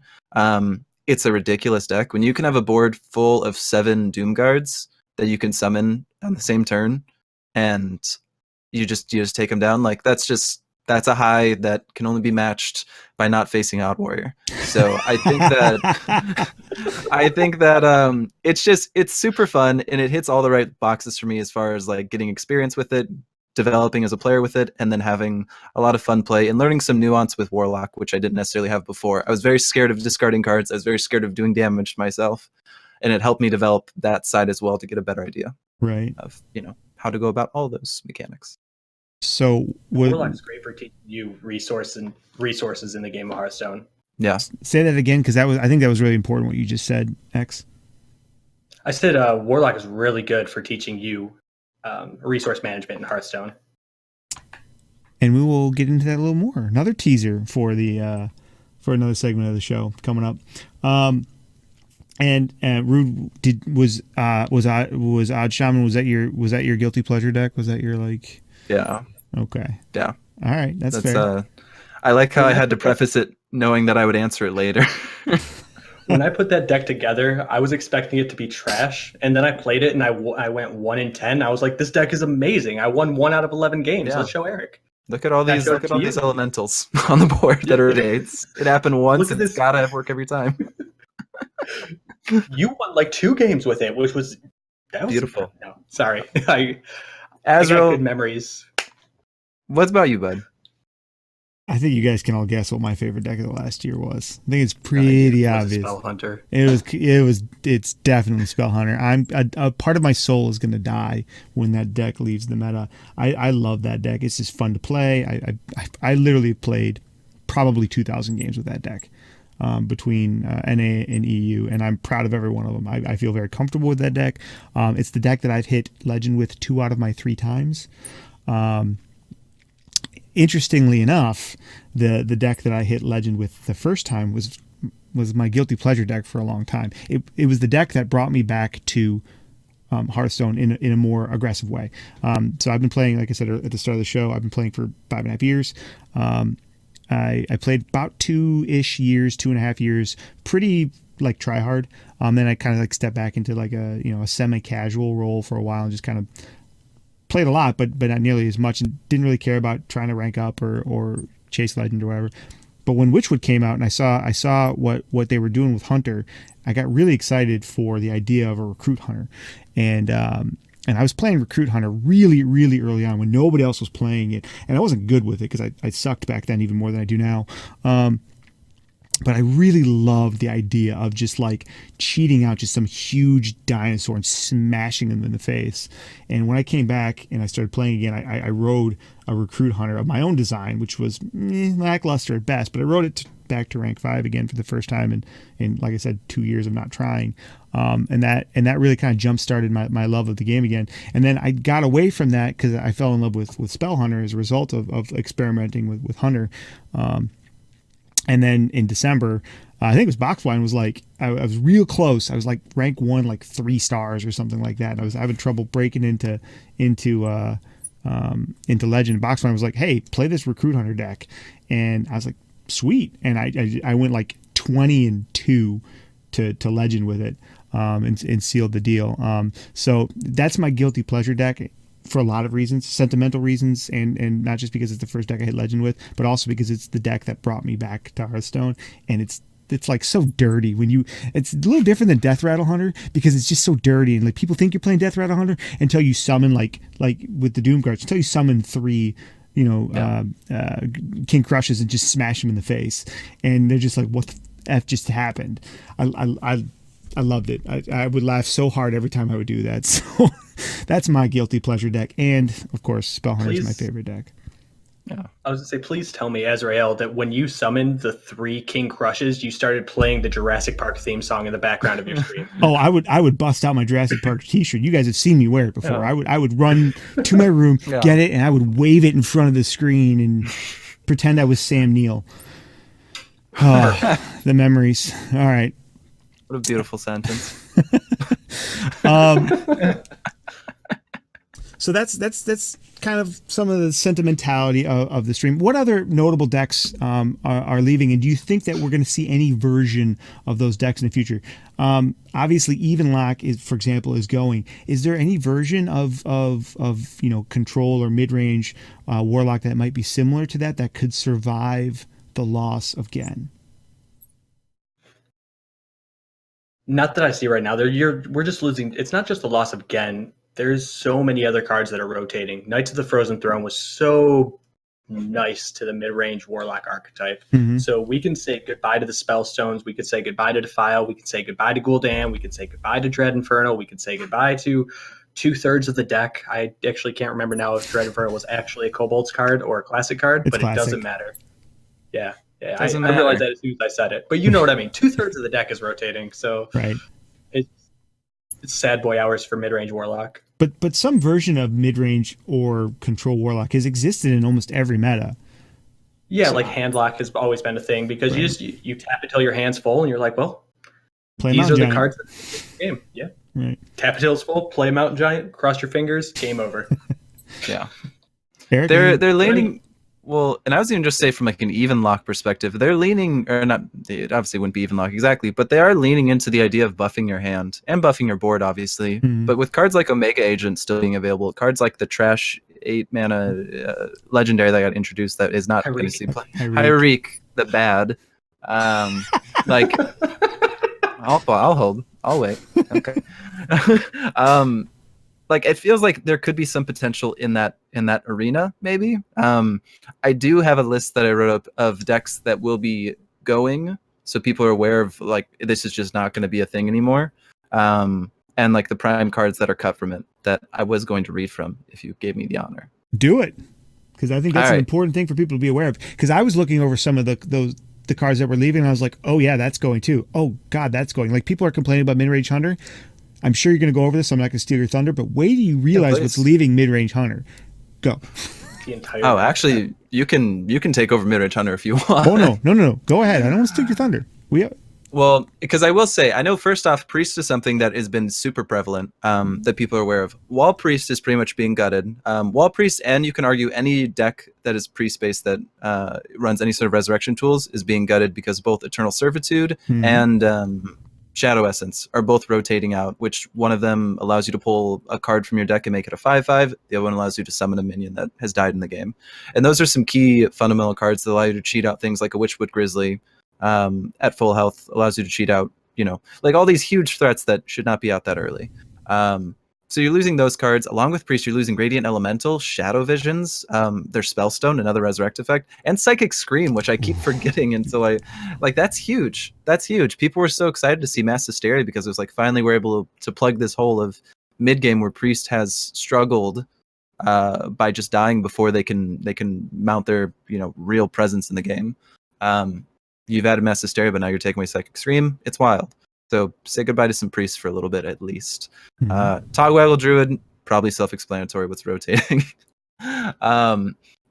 It's a ridiculous deck. When you can have a board full of 7 Doom Guards that you can summon on the same turn, and you just take them down, that's just That's a high that can only be matched by not facing Odd Warrior. So I think that it's super fun, and it hits all the right boxes for me as far as like getting experience with it, developing as a player with it, and then having a lot of fun play and learning some nuance with Warlock, which I didn't necessarily have before. I was very scared of discarding cards. I was very scared of doing damage to myself, and it helped me develop that side as well to get a better idea of how to go about all those mechanics. So Warlock's great for teaching you resources in the game of Hearthstone. Yeah. Say that again, because I think that was really important what you just said, X. I said Warlock is really good for teaching you resource management in Hearthstone. And we will get into that a little more. Another teaser for the for another segment of the show coming up. And Rude, was Odd Shaman, was that your guilty pleasure deck? Was that your like? Yeah. Okay. Yeah. All right. That's fair. I like how I had to preface it knowing that I would answer it later. When I put that deck together, I was expecting it to be trash, and then I played it, and I went 1-10. I was like, "This deck is amazing! I won 1 out of 11 games. Yeah. Let's show Eric." Look at all these elementals on the board that are eights. It happened once, and it's gotta work every time. You won like 2 games with it, which was beautiful. No, sorry, I Azrael, got good memories. What's about you, bud? I think you guys can all guess what my favorite deck of the last year was. I think it's pretty obvious. Spell Hunter. It's definitely Spell Hunter. I'm a part of my soul is going to die when that deck leaves the meta. I love that deck. It's just fun to play. I literally played probably 2,000 games with that deck between NA and EU, and I'm proud of every one of them. I feel very comfortable with that deck. It's the deck that I've hit Legend with 2 out of my 3 times. Interestingly enough, the deck that I hit Legend with the first time was my guilty pleasure deck for a long time. It was the deck that brought me back to Hearthstone in a more aggressive way. So I've been playing, like I said at the start of the show, I've been playing for 5.5 years. I played about 2.5 years, pretty like try hard. Then I kind of like stepped back into like a semi-casual role for a while and just kind of played a lot, but not nearly as much, and didn't really care about trying to rank up or chase Legend or whatever. But when Witchwood came out and I saw what they were doing with Hunter, I got really excited for the idea of a Recruit Hunter. And I was playing Recruit Hunter really, really early on when nobody else was playing it. And I wasn't good with it because I sucked back then even more than I do now. But I really loved the idea of just like cheating out just some huge dinosaur and smashing them in the face. And when I came back and I started playing again, I rode a Recruit Hunter of my own design, which was lackluster at best, but I rode it back to rank 5 again for the first time in like I said, 2 years of not trying. And that really kind of jump started my love of the game again. And then I got away from that because I fell in love with Spell Hunter as a result of experimenting with Hunter. And then in December, I think it was Boxblind was like, I was real close. I was like rank 1, like 3 stars or something like that. And I was having trouble breaking into Legend. Boxblind was like, hey, play this Recruit Hunter deck. And I was like, sweet. And I went like 20-2 to Legend with it, and sealed the deal. So that's my guilty pleasure deck. For a lot of reasons, sentimental reasons, and not just because it's the first deck I hit Legend with, but also because it's the deck that brought me back to Hearthstone, and it's like so dirty it's a little different than Death Rattle Hunter because it's just so dirty, and like people think you're playing Death Rattle Hunter until you summon like with the Doom Guards, until you summon 3 King Crushes and just smash them in the face, and they're just like, what the F just happened? I loved it. I would laugh so hard every time I would do that. So that's my guilty pleasure deck. And, of course, Spell Hunter is my favorite deck. Yeah. I was going to say, please tell me, Azrael, that when you summoned the 3 King Crushes, you started playing the Jurassic Park theme song in the background of your stream. Oh, I would bust out my Jurassic Park t-shirt. You guys have seen me wear it before. Yeah. I would run to my room, get it, and I would wave it in front of the screen and pretend I was Sam Neill. Oh, the memories. All right. What a beautiful sentence. So that's kind of some of the sentimentality of the stream. What other notable decks are leaving, and do you think that we're going to see any version of those decks in the future? Obviously, Evenlock is, for example, is going. Is there any version of control or mid range Warlock that might be similar to that could survive the loss of Gen? Not that I see right now. We're just losing. It's not just the loss of Gen. There's so many other cards that are rotating. Knights of the Frozen Throne was so nice to the mid-range Warlock archetype. Mm-hmm. So we can say goodbye to the Spellstones. We could say goodbye to Defile. We could say goodbye to Gul'dan. We could say goodbye to Dread Inferno. We could say goodbye to 2/3 of the deck. I actually can't remember now if Dread Inferno was actually a Kobold's card or a classic card, but classic. It doesn't matter. Yeah. I Doesn't realized matter. that as soon as I said it. But you know what I mean. 2/3 of the deck is rotating. So Right. It's sad boy hours for mid-range Warlock. But some version of mid-range or control Warlock has existed in almost every meta. Yeah, So- like handlock has always been a thing because Right. you tap until your hand's full and you're like, well, Play these Mountain are the Giant. cards that make the game. Yeah. Right. Tap until it's full, play Mountain Giant, cross your fingers, game over. Yeah. Eric, They're leaning well, and I was even just say from like an even lock perspective, they're leaning or not. It obviously wouldn't be even lock exactly, but they are leaning into the idea of buffing your hand and buffing your board, obviously. Mhm. But with cards like Omega Agent still being available, cards like the trash 8-mana legendary that got introduced that is not going to see play. Hyreek, the bad. Like I'll hold. I'll wait. Okay. Like it feels like there could be some potential in that arena, maybe. I do have a list that I wrote up of decks that will be going, so people are aware of like this is just not going to be a thing anymore. And like the prime cards that are cut from it that I was going to read from if you gave me the honor. Do it, because I think that's All an right. important thing for people to be aware of. Because I was looking over some of the cards that were leaving, and I was like, oh yeah, that's going too. Oh god, that's going. Like people are complaining about mid-range Hunter. I'm sure you're going to go over this, so I'm not going to steal your thunder, but wait till you realize what's leaving mid-range Hunter. Go. The entire Oh, actually, you can take over mid-range Hunter if you want. Oh no. Go ahead. I don't want to steal your thunder. Well, because I will say, I know first off, Priest is something that has been super prevalent that people are aware of. Wall Priest is pretty much being gutted. Wall Priest, and you can argue any deck that is Priest-based that runs any sort of Resurrection tools is being gutted because both Eternal Servitude and Shadow Essence are both rotating out, which one of them allows you to pull a card from your deck and make it a 5/5. The other one allows you to summon a minion that has died in the game. And those are some key fundamental cards that allow you to cheat out things like a Witchwood Grizzly at full health, allows you to cheat out, like all these huge threats that should not be out that early. So you're losing those cards. Along with Priest, you're losing Radiant Elemental, Shadow Visions, their Spellstone, another Resurrect effect, and Psychic Scream, which I keep forgetting until that's huge. That's huge. People were so excited to see Mass Hysteria because it was like finally we're able to plug this hole of mid-game where Priest has struggled by just dying before they can mount their real presence in the game. You've added Mass Hysteria, but now you're taking away Psychic Scream. It's wild. So say goodbye to some priests for a little bit at least. Togwaggle Druid, probably self-explanatory what's rotating.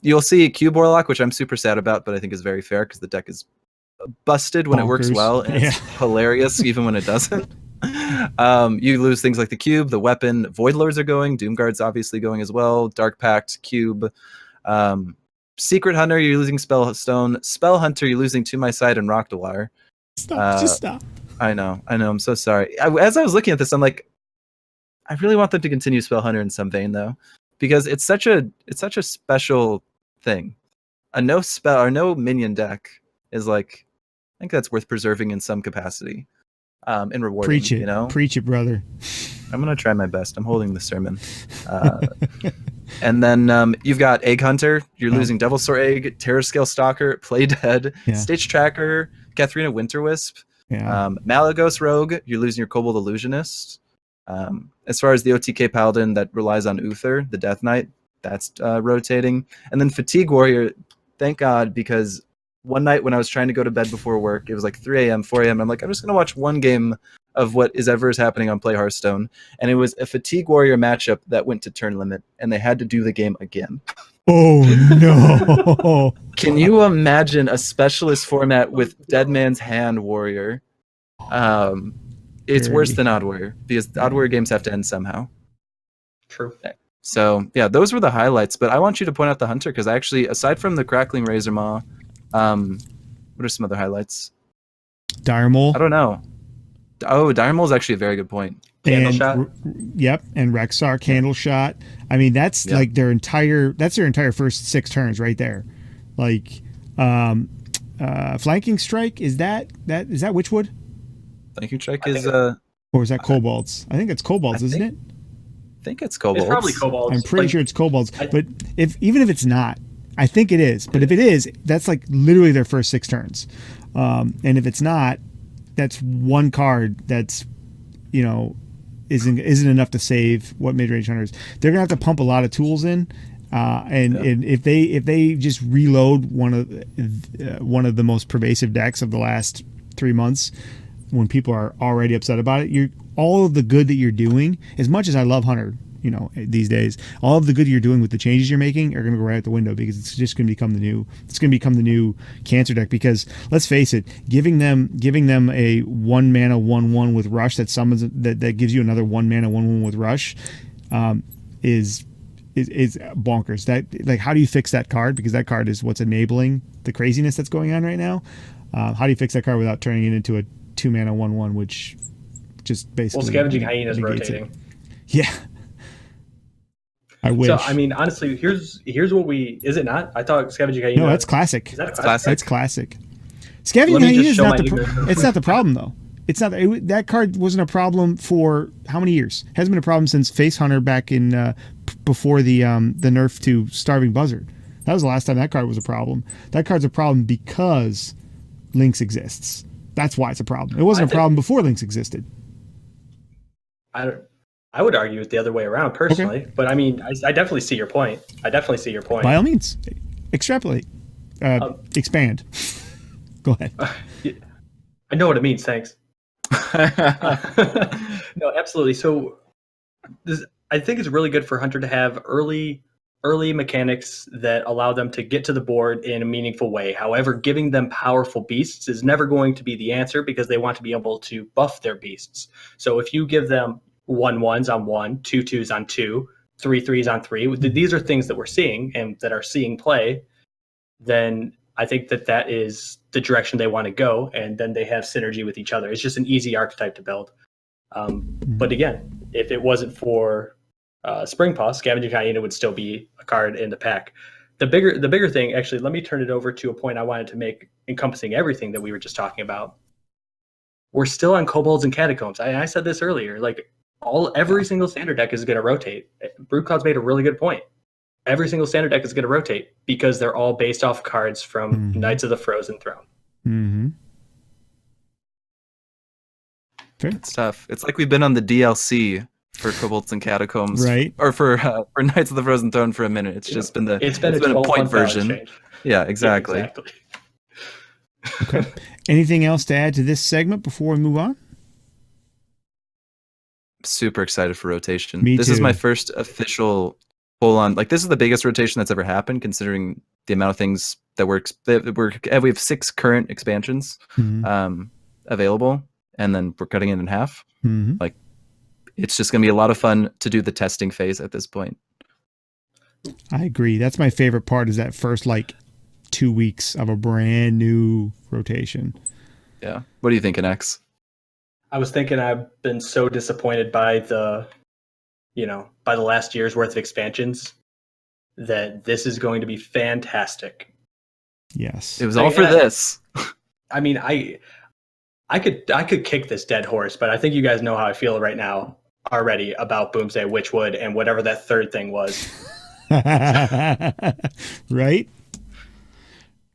You'll see Cube Warlock, which I'm super sad about, but I think is very fair because the deck is busted when it works well, and it's hilarious even when it doesn't. You lose things like the Cube, the Weapon, Void Lords are going, Doomguard's obviously going as well, Dark Pact, Cube. Secret Hunter, you're losing Spellstone. Spell Hunter, you're losing To My Side and Rockdawar. Stop. Just stop. I know. I'm so sorry. As I was looking at this, I'm like, I really want them to continue Spell Hunter in some vein, though, because it's such a special thing. A no spell or no minion deck is like, I think that's worth preserving in some capacity, and rewarding. Preach it. Preach it, brother. I'm gonna try my best. I'm holding the sermon. And then you've got Egg Hunter. You're losing Devilsaur Egg, Terrascale Stalker, Play Dead, Stitch Tracker, Katharina Winterwisp. Malagos Rogue, you're losing your Kobold Illusionist. As far as the OTK Paladin that relies on Uther, the Death Knight, that's rotating. And then Fatigue Warrior, thank God, because one night when I was trying to go to bed before work, it was like 3 a.m., 4 a.m. I'm like, I'm just going to watch one game of what is happening on Play Hearthstone. And it was a Fatigue Warrior matchup that went to turn limit, and they had to do the game again. Oh, no. Can you imagine a specialist format with Dead Man's Hand Warrior? It's worse than Odd Warrior, because Odd Warrior games have to end somehow. True. So yeah, those were the highlights. But I want you to point out the hunter because actually, aside from the crackling razor maw, what are some other highlights? Dire Mole. I don't know. Oh, Dire Mole is actually a very good point. Candle and, shot. Yep, and Rexar candle shot. I mean, that's like their entire first 6 turns right there. Like, flanking strike is that Witchwood? Flanking strike is or is that Kobolds? I think it's Kobolds, isn't it? I think it's Kobolds. It's probably Kobolds. I'm pretty sure it's Kobolds. But even if it's not, I think it is. But if it is, that's like literally their first 6 turns. And if it's not, that's one card that's, isn't enough to save what mid-range hunters. They're gonna have to pump a lot of tools in, and if they just reload one of the most pervasive decks of the last 3 months, when people are already upset about it, all of the good that you're doing, as much as I love Hunter, these days, all of the good you're doing with the changes you're making are going to go right out the window because it's just going to become the new cancer deck. Because let's face it, giving them a 1 mana 1/1 with rush that summons that gives you another 1 mana 1/1 with rush, is bonkers. That, like, how do you fix that card? Because that card is what's enabling the craziness that's going on right now. How do you fix that card without turning it into a 2 mana 1/1, which just basically Scavenging Hyena is rotating. Yeah. I wish. So, I mean, honestly, here's what is it not? I thought Scavenging Hyena. No, that's classic. Is that classic? That's classic. Scavenging Hyena is not it's not the problem, though. It's not that card wasn't a problem for how many years? Hasn't been a problem since Face Hunter back in before the nerf to Starving Buzzard. That was the last time that card was a problem. That card's a problem because Lynx exists. That's why it's a problem. It wasn't a problem before Lynx existed. I would argue it the other way around personally, but I mean, I definitely see your point. By all means, extrapolate, expand. Go ahead. I know what it means. Thanks. No, absolutely. So, I think it's really good for Hunter to have early mechanics that allow them to get to the board in a meaningful way. However, giving them powerful beasts is never going to be the answer because they want to be able to buff their beasts. So if you give them 1/1s on 1, 2/2s on 2, 3/3s on 3, these are things that we're seeing and that are seeing play, then I think that is the direction they want to go, and then they have synergy with each other. It's just an easy archetype to build. But again, if it wasn't for Spring Paw, Scavenging Hyena would still be a card in the pack. The bigger thing, actually, let me turn it over to a point I wanted to make encompassing everything that we were just talking about. We're still on Kobolds and Catacombs. I said this earlier, like every single standard deck is going to rotate. Broodcloud's made a really good point. Every single standard deck is going to rotate because they're all based off cards from Knights of the Frozen Throne. Mm-hmm. It's tough. It's like we've been on the DLC for Kobolds and Catacombs, right? Or for Knights of the Frozen Throne for a minute. It's been a point version. Change. Yeah, exactly. Yeah, exactly. Okay. Anything else to add to this segment before we move on? Super excited for rotation. This is my first official full-on. Like, this is the biggest rotation that's ever happened, considering the amount of things that we have 6 current expansions available, and then we're cutting it in half. Mm-hmm. Like, it's just going to be a lot of fun to do the testing phase at this point. I agree. That's my favorite part, is that first 2 weeks of a brand new rotation. Yeah. What are you thinking, X? I was thinking I've been so disappointed by the last year's worth of expansions that this is going to be fantastic. Yes. It was all for this. I mean, I could kick this dead horse, but I think you guys know how I feel right now already about Boomsday Witchwood and whatever that third thing was. Right?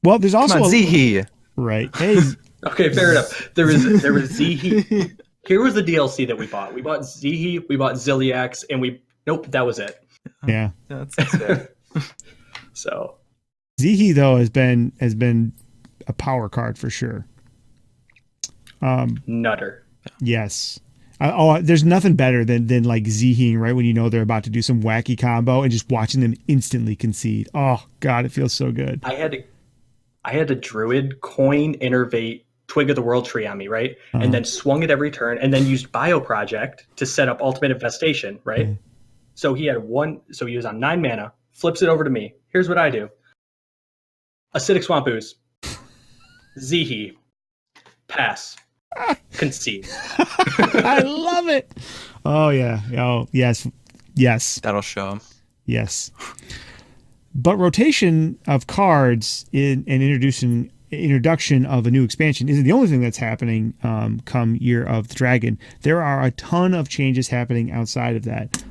Well, there's also Zihi. Right. Hey. Okay, fair enough. There was Zihi. Here was the DLC that we bought. We bought Zihi, we bought Ziliax, and that was it. Yeah. That's fair. So Zihi, though, has been a power card for sure. Nutter. Yes. There's nothing better than Zihiing right when you know they're about to do some wacky combo and just watching them instantly concede. Oh God, it feels so good. I had a Druid coin Innervate Twig of the World Tree on me, right? And then swung it every turn, and then used Bioproject to set up Ultimate Infestation, right? So he had one. So he was on 9 mana. Flips it over to me. Here's what I do: Acidic Swamp Ooze, Zihi, pass, concede. I love it. Oh yeah. Oh yes. Yes. That'll show him. Yes. But rotation of cards in an introduction of a new expansion isn't the only thing that's happening come Year of the Dragon. There are a ton of changes happening outside of that.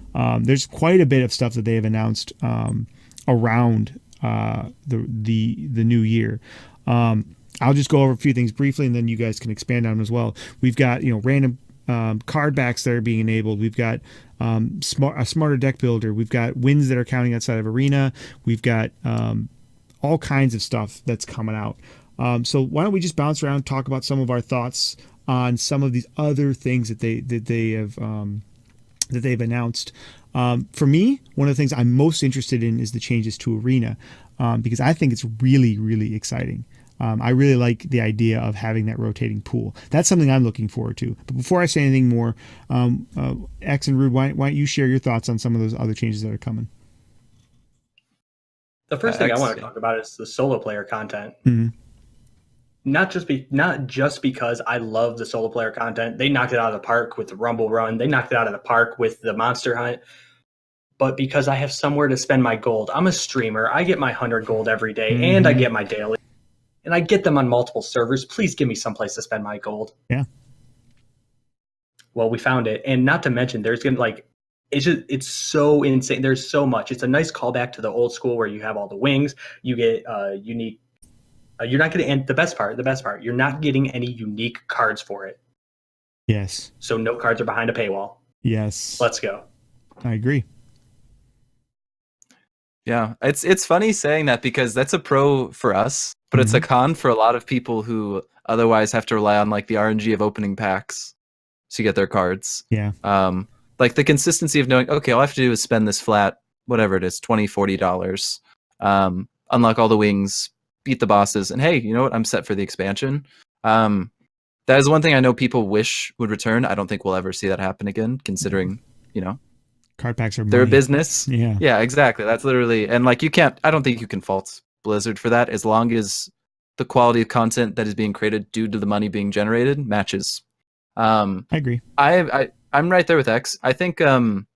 There's quite a bit of stuff that they have announced around the new year. I'll just go over a few things briefly, and then you guys can expand on them as well. We've got random card backs that are being enabled. We've got a smarter deck builder. We've got wins that are counting outside of Arena. We've got all kinds of stuff that's coming out. So why don't we just bounce around and talk about some of our thoughts on some of these other things that they've announced. For me, one of the things I'm most interested in is the changes to Arena, because I think it's really, really exciting. I really like the idea of having that rotating pool. That's something I'm looking forward to. But before I say anything more, X and Rude, why don't you share your thoughts on some of those other changes that are coming? The first thing I want to talk about is the solo player content. Mm-hmm. Not just because I love the solo player content. They knocked it out of the park with the Rumble Run. They knocked it out of the park with the Monster Hunt. But because I have somewhere to spend my gold. I'm a streamer. I get my 100 gold every day, and I get my daily. And I get them on multiple servers. Please give me someplace to spend my gold. Yeah. Well, we found it. And not to mention, there's going to it's so insane. There's so much. It's a nice callback to the old school where you have all the wings. You get unique. You're not going to end the best part. You're not getting any unique cards for it. Yes. So no cards are behind a paywall. Yes. Let's go. I agree. Yeah, it's funny saying that because that's a pro for us, but it's a con for a lot of people who otherwise have to rely on like the RNG of opening packs to get their cards. Yeah. Like the consistency of knowing, okay, all I have to do is spend this flat, whatever it is, $20, $40, unlock all the wings, beat the bosses, and hey, you know what? I'm set for the expansion. That is one thing I know people wish would return. I don't think we'll ever see that happen again, considering, card packs are they're a money. business. Yeah, exactly. That's literally, and like I don't think you can fault Blizzard for that as long as the quality of content that is being created due to the money being generated matches. I agree. I'm right there with X. I think from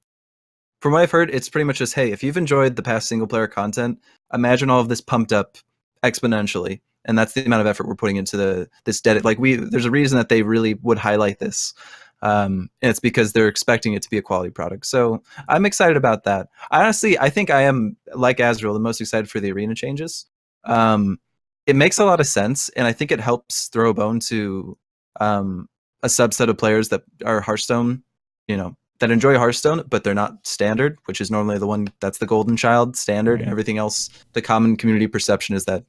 what I've heard, it's pretty much just, hey, if you've enjoyed the past single player content, imagine all of this pumped up exponentially. And that's the amount of effort we're putting into this debt. Like there's a reason that they really would highlight this. And it's because they're expecting it to be a quality product. So I'm excited about that. Honestly, I think I am, like Azrael, the most excited for the arena changes. It makes a lot of sense, and I think it helps throw a bone to a subset of players that are Hearthstone, that enjoy Hearthstone, but they're not standard, which is normally the one that's the golden child standard. Right. And everything else, the common community perception is that,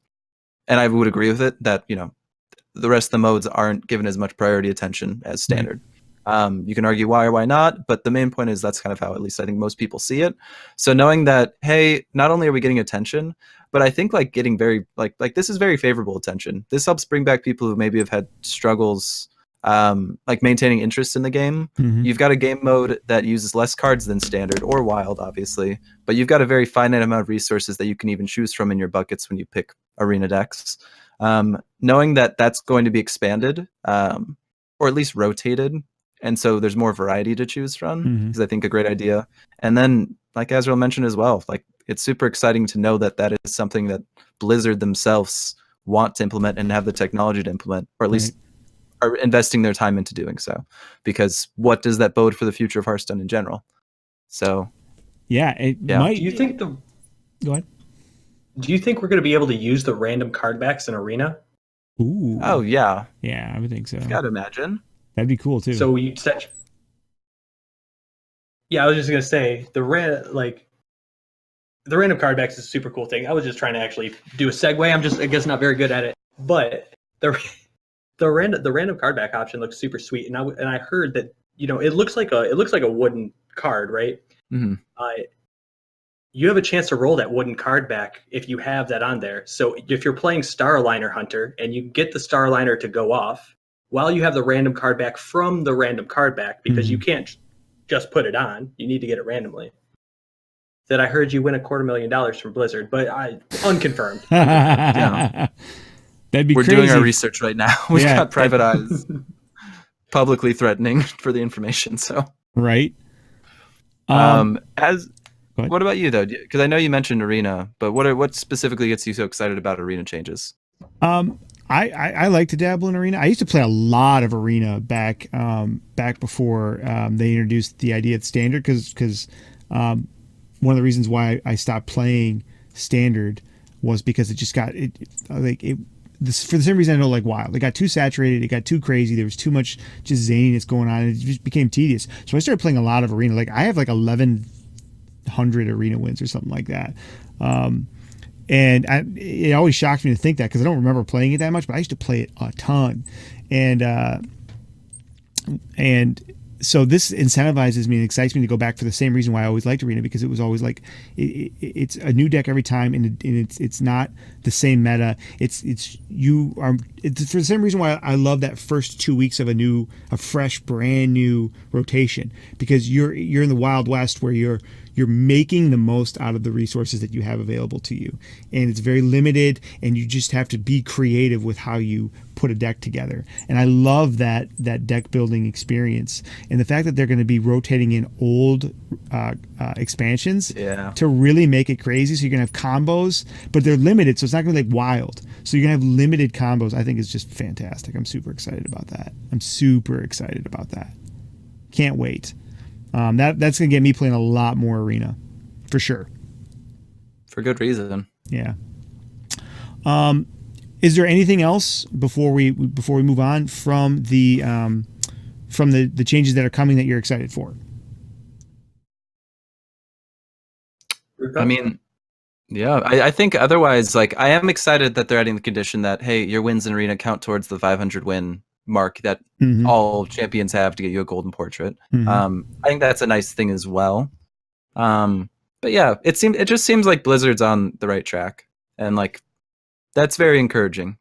and I would agree with it, that the rest of the modes aren't given as much priority attention as standard. You can argue why or why not, but the main point is that's kind of how at least I think most people see it. So knowing that, hey, not only are we getting attention, but I think like getting very like this is very favorable attention. This helps bring back people who maybe have had struggles like maintaining interest in the game. You've got a game mode that uses less cards than standard or wild, obviously, but you've got a very finite amount of resources that you can even choose from in your buckets when you pick arena decks. Knowing that that's going to be expanded or at least rotated, and so there's more variety to choose from, is I think a great idea. And then, like Azrael mentioned as well, like it's super exciting to know that that is something that Blizzard themselves want to implement and have the technology to implement, or at least are investing their time into doing so. Because what does that bode for the future of Hearthstone in general? So, it might. Do you think Go ahead. Do you think we're going to be able to use the random card backs in Arena? Ooh. Oh yeah. Yeah, I would think so. I've got to imagine. That'd be cool too. So you said, I was just gonna say the random card backs is a super cool thing. I was just trying to actually do a segue. I'm just, I guess, not very good at it. But the random card back option looks super sweet. And I heard that it looks like a wooden card, right? You have a chance to roll that wooden card back if you have that on there. So if you're playing Starliner Hunter and you get the Starliner to go off while you have the random card back from the random card back, because you can't just put it on, you need to get it randomly. that I heard you win $250,000 from Blizzard, but unconfirmed. Yeah. That'd be We're crazy. doing our research right now. We've Yeah. got private eyes publicly threatening for the information. So, Right. as Go ahead. what about you though? Because I know you mentioned Arena, but what specifically gets you so excited about Arena changes? I like to dabble in Arena. I used to play a lot of Arena back before they introduced the idea of Standard, because one of the reasons why I stopped playing Standard was because it just got for the same reason I don't like Wild. It got too saturated. It got too crazy. There was too much just zaniness going on. It just became tedious. So I started playing a lot of Arena. Like I have like 1,100 Arena wins or something like that. And it always shocked me to think that, because I don't remember playing it that much, but I used to play it a ton. And so this incentivizes me and excites me to go back for the same reason why I always liked Arena, because it was always like it's a new deck every time, and it's not the same meta. It's for the same reason why I love that first 2 weeks of a fresh, brand new rotation, because you're in the Wild West where you're making the most out of the resources that you have available to you, and it's very limited, and you just have to be creative with how you put a deck together. And I love that deck building experience, and the fact that they're going to be rotating in old expansions to really make it crazy. So you're going to have combos, but they're limited, so it's not going to be like Wild. So you're going to have limited combos. I think it's just fantastic. I'm super excited about that. Can't wait. That's going to get me playing a lot more Arena, for sure. For good reason. Yeah. Is there anything else before we move on from the changes that are coming that you're excited for? I mean, yeah, I think otherwise, like, I am excited that they're adding the condition that, hey, your wins in Arena count towards the 500 win mark that all champions have to get you a golden portrait. I think that's a nice thing as well. But yeah, it just seems like Blizzard's on the right track, and like that's very encouraging.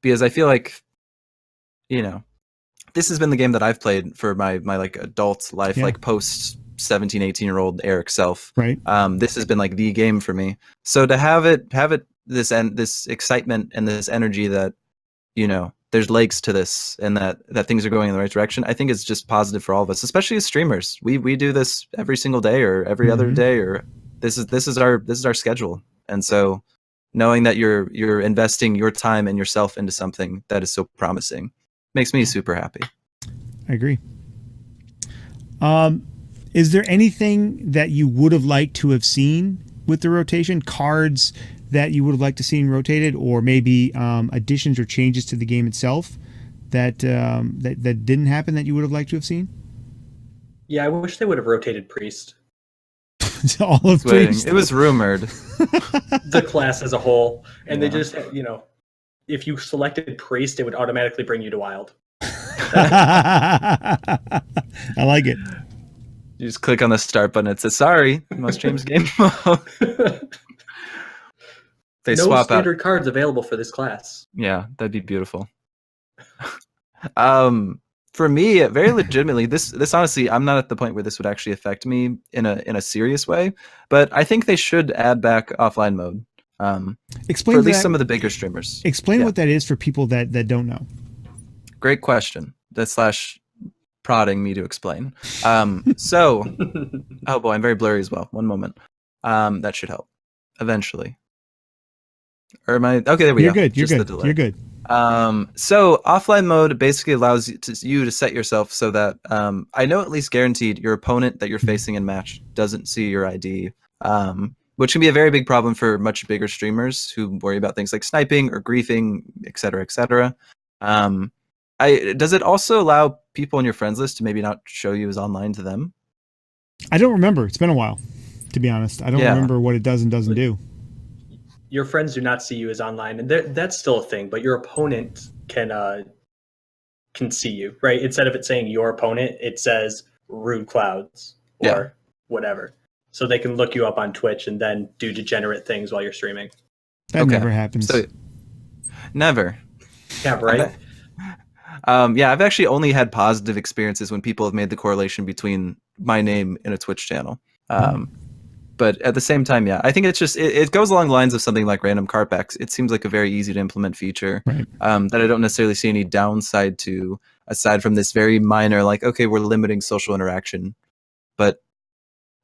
Because I feel like, this has been the game that I've played for my like adult life, like post 17, 18-year-old Eric self. Right. This has been like the game for me. So to have it this excitement and this energy that, there's legs to this, and that things are going in the right direction, I think is just positive for all of us, especially as streamers. We do this every single day or every other day, or this is our schedule. And so knowing that you're investing your time and yourself into something that is so promising makes me super happy. I agree. Is there anything that you would have liked to have seen with the rotation? Cards that you would have liked to seen rotated, or maybe additions or changes to the game itself that didn't happen that you would have liked to have seen? Yeah, I wish they would have rotated Priest. All of Priest. It was rumored. The class as a whole. And they just, if you selected Priest, it would automatically bring you to Wild. I like it. You just click on the start button. It says, sorry, you must change game mode. They no swap standard out cards available for this class. Yeah, that'd be beautiful. For me, very legitimately, this honestly, I'm not at the point where this would actually affect me in a serious way, but I think they should add back offline mode. Explain for at least some of the bigger streamers. Explain what that is for people that don't know. Great question. / prodding me to explain. So, oh boy, I'm very blurry as well. One moment. That should help eventually. Or am I okay? There we go. You're good. You're good. So offline mode basically allows you to set yourself so that I know at least guaranteed your opponent that you're facing in match doesn't see your ID, which can be a very big problem for much bigger streamers who worry about things like sniping or griefing, etc., etc. Does it also allow people on your friends list to maybe not show you as online to them? I don't remember. It's been a while, to be honest. I don't remember what it does and doesn't do. Your friends do not see you as online, and that's still a thing. But your opponent can see you, right? Instead of it saying your opponent, it says Rude Clouds or whatever. So they can look you up on Twitch and then do degenerate things while you're streaming. That never happens. So, never. Yeah, right. I've actually only had positive experiences when people have made the correlation between my name and a Twitch channel. But at the same time, yeah, I think it's just it goes along the lines of something like random cart packs. It seems like a very easy to implement feature Right. that I don't necessarily see any downside to, aside from this very minor, like, okay, we're limiting social interaction, but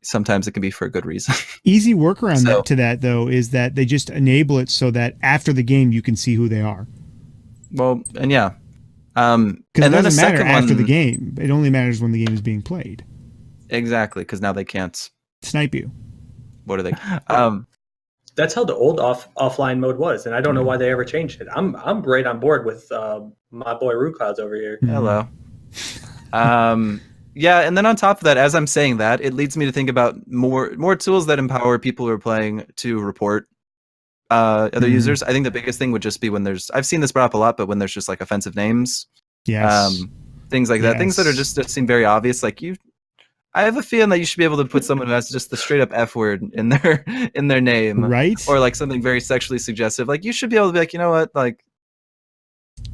sometimes it can be for a good reason. Easy workaround So- to that though is that they just enable it so that after the game you can see who they are. Well, and yeah, Because and it then the doesn't matter second after the one- game. It only matters when the game is being played. exactly, because now they can't. Snipe you. What are they? That's how the old offline mode was, and I don't know why they ever changed it. I'm right on board with my boy Root Clouds over here. Hello. Yeah, and then on top of that, as I'm saying that, it leads me to think about more tools that empower people who are playing to report other users. I think the biggest thing would just be when there's, I've seen this brought up a lot, but when there's just like offensive names, Yes. things like that, things that are Yes. just seem very obvious. Like I have a feeling that you should be able to put someone who has just the straight up F word in their name, Right? or like something very sexually suggestive. Like you should be able to be like, you know what, like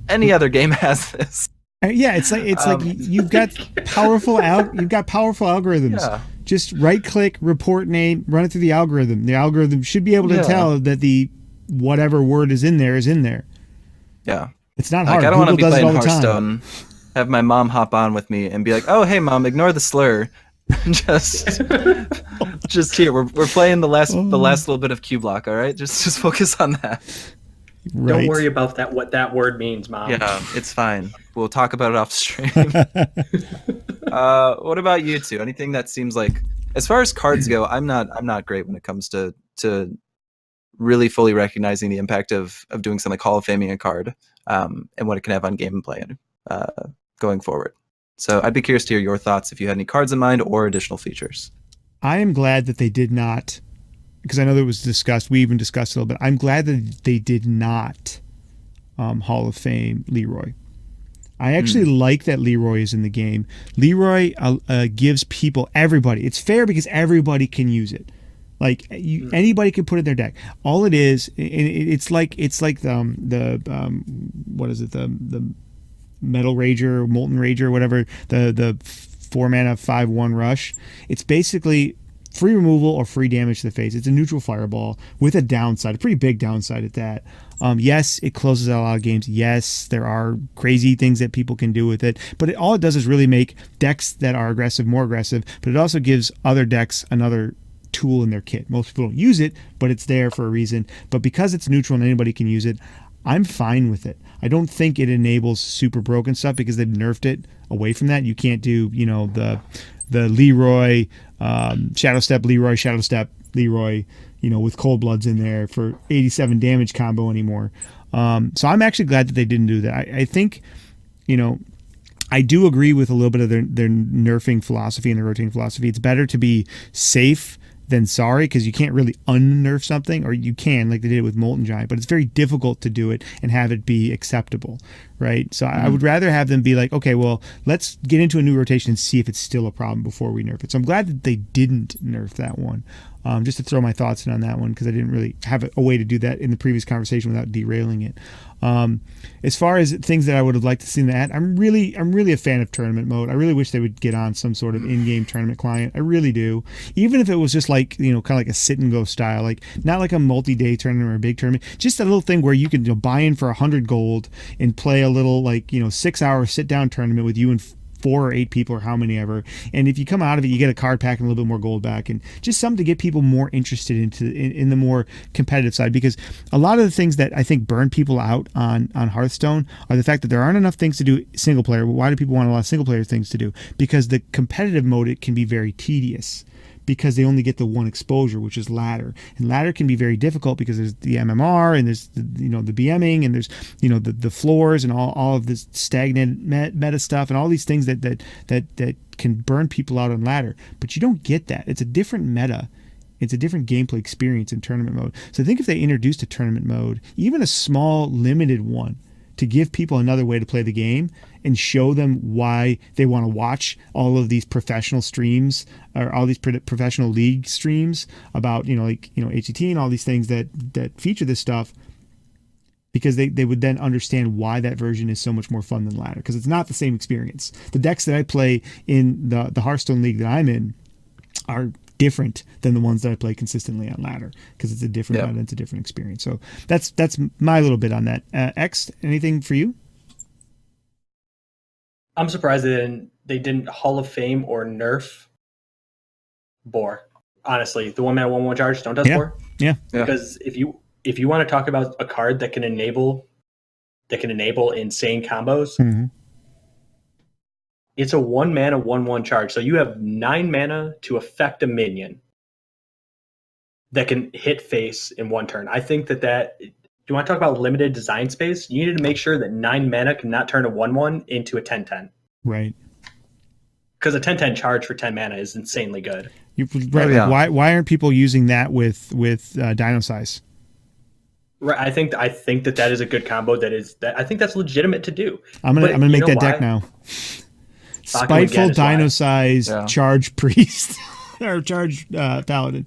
any other game has this. Yeah, it's like you've got powerful algorithms. Yeah. Just right click, report name, run it through the algorithm. The algorithm should be able to Yeah. tell that the whatever word is in there is in there. Yeah. It's not Like hard. I don't want to Google be does it all playing the time. Hearthstone, have my mom hop on with me and be like, "Oh, hey mom, ignore the slur." just here. We're playing the last little bit of Q block, all right? Just focus on that. Right. Don't worry about what that word means, Mom. Yeah, it's fine. We'll talk about it off stream. What about you two? Anything that seems like, as far as cards go, I'm not great when it comes to really fully recognizing the impact of doing something like Hall of Faming a card, and what it can have on gameplay going forward. So I'd be curious to hear your thoughts if you had any cards in mind or additional features. I am glad that they did not, because I know that it was discussed. We even discussed it a little bit. I'm glad that they did not Hall of Fame Leroy. I actually like that Leroy is in the game. Leroy gives people, everybody. It's fair because everybody can use it. Like anybody can put it in their deck. All it is, it's like the what is it, the Metal Rager, Molten Rager, whatever, the 4-mana 5/1 rush. It's basically free removal or free damage to the face. It's a neutral fireball with a downside, a pretty big downside at that. Yes, it closes out a lot of games. Yes, there are crazy things that people can do with it, but all it does is really make decks that are aggressive more aggressive, but it also gives other decks another tool in their kit. Most people don't use it, but it's there for a reason. But because it's neutral and anybody can use it, I'm fine with it. I don't think it enables super broken stuff because they've nerfed it away from that. You can't do, the Leroy, Shadow Step Leroy, with Cold Bloods in there for 87 damage combo anymore. So I'm actually glad that they didn't do that. I think, I do agree with a little bit of their nerfing philosophy and their rotating philosophy. It's better to be safe than sorry, because you can't really unnerf something, or you can, like they did with Molten Giant, but it's very difficult to do it and have it be acceptable, right? So I would rather have them be like, okay, well, let's get into a new rotation and see if it's still a problem before we nerf it. So I'm glad that they didn't nerf that one. Just to throw my thoughts in on that one, because I didn't really have a way to do that in the previous conversation without derailing it. As far as things that I would have liked to see in that, I'm really a fan of tournament mode. I really wish they would get on some sort of in-game tournament client. I really do. Even if it was just like, kind of like a sit and go style, like not like a multi-day tournament or a big tournament, just a little thing where you can buy in for 100 gold and play a little 6-hour sit down tournament with you and 4 or 8 people or how many ever, and if you come out of it you get a card pack and a little bit more gold back, and just something to get people more interested in the more competitive side, because a lot of the things that I think burn people out on Hearthstone are the fact that there aren't enough things to do single player. Why do people want a lot of single player things to do? Because the competitive mode, it can be very tedious, because they only get the one exposure, which is ladder. And ladder can be very difficult because there's the MMR and there's the BMing and there's the floors and all of this stagnant meta stuff and all these things that can burn people out on ladder. But you don't get that. It's a different meta. It's a different gameplay experience in tournament mode. So I think if they introduced a tournament mode, even a small limited one, to give people another way to play the game and show them why they want to watch all of these professional streams or all these professional league streams about, HCT and all these things that feature this stuff, because they would then understand why that version is so much more fun than ladder, because it's not the same experience. The decks that I play in the Hearthstone league that I'm in are different than the ones that I play consistently on ladder because it's a different it's a different experience. So that's my little bit on that. X, anything for you? I'm surprised they didn't Hall of Fame or nerf Boar. Honestly, the 1-mana 1/1 charge don't touch Boar. Yeah. Because if you want to talk about a card that can enable insane combos, it's a 1-mana 1/1 charge. So you have 9 mana to affect a minion that can hit face in one turn. I think that do you want to talk about limited design space? You need to make sure that 9 mana cannot turn a 1/1 into a 10/10. Right. Because a 10/10 charge for 10 mana is insanely good. Right. Like why aren't people using that with Dino Size? Right. I think that is a good combo. I think that's legitimate to do. I'm gonna make that deck now. Spiteful Dino Size charge priest or charge paladin.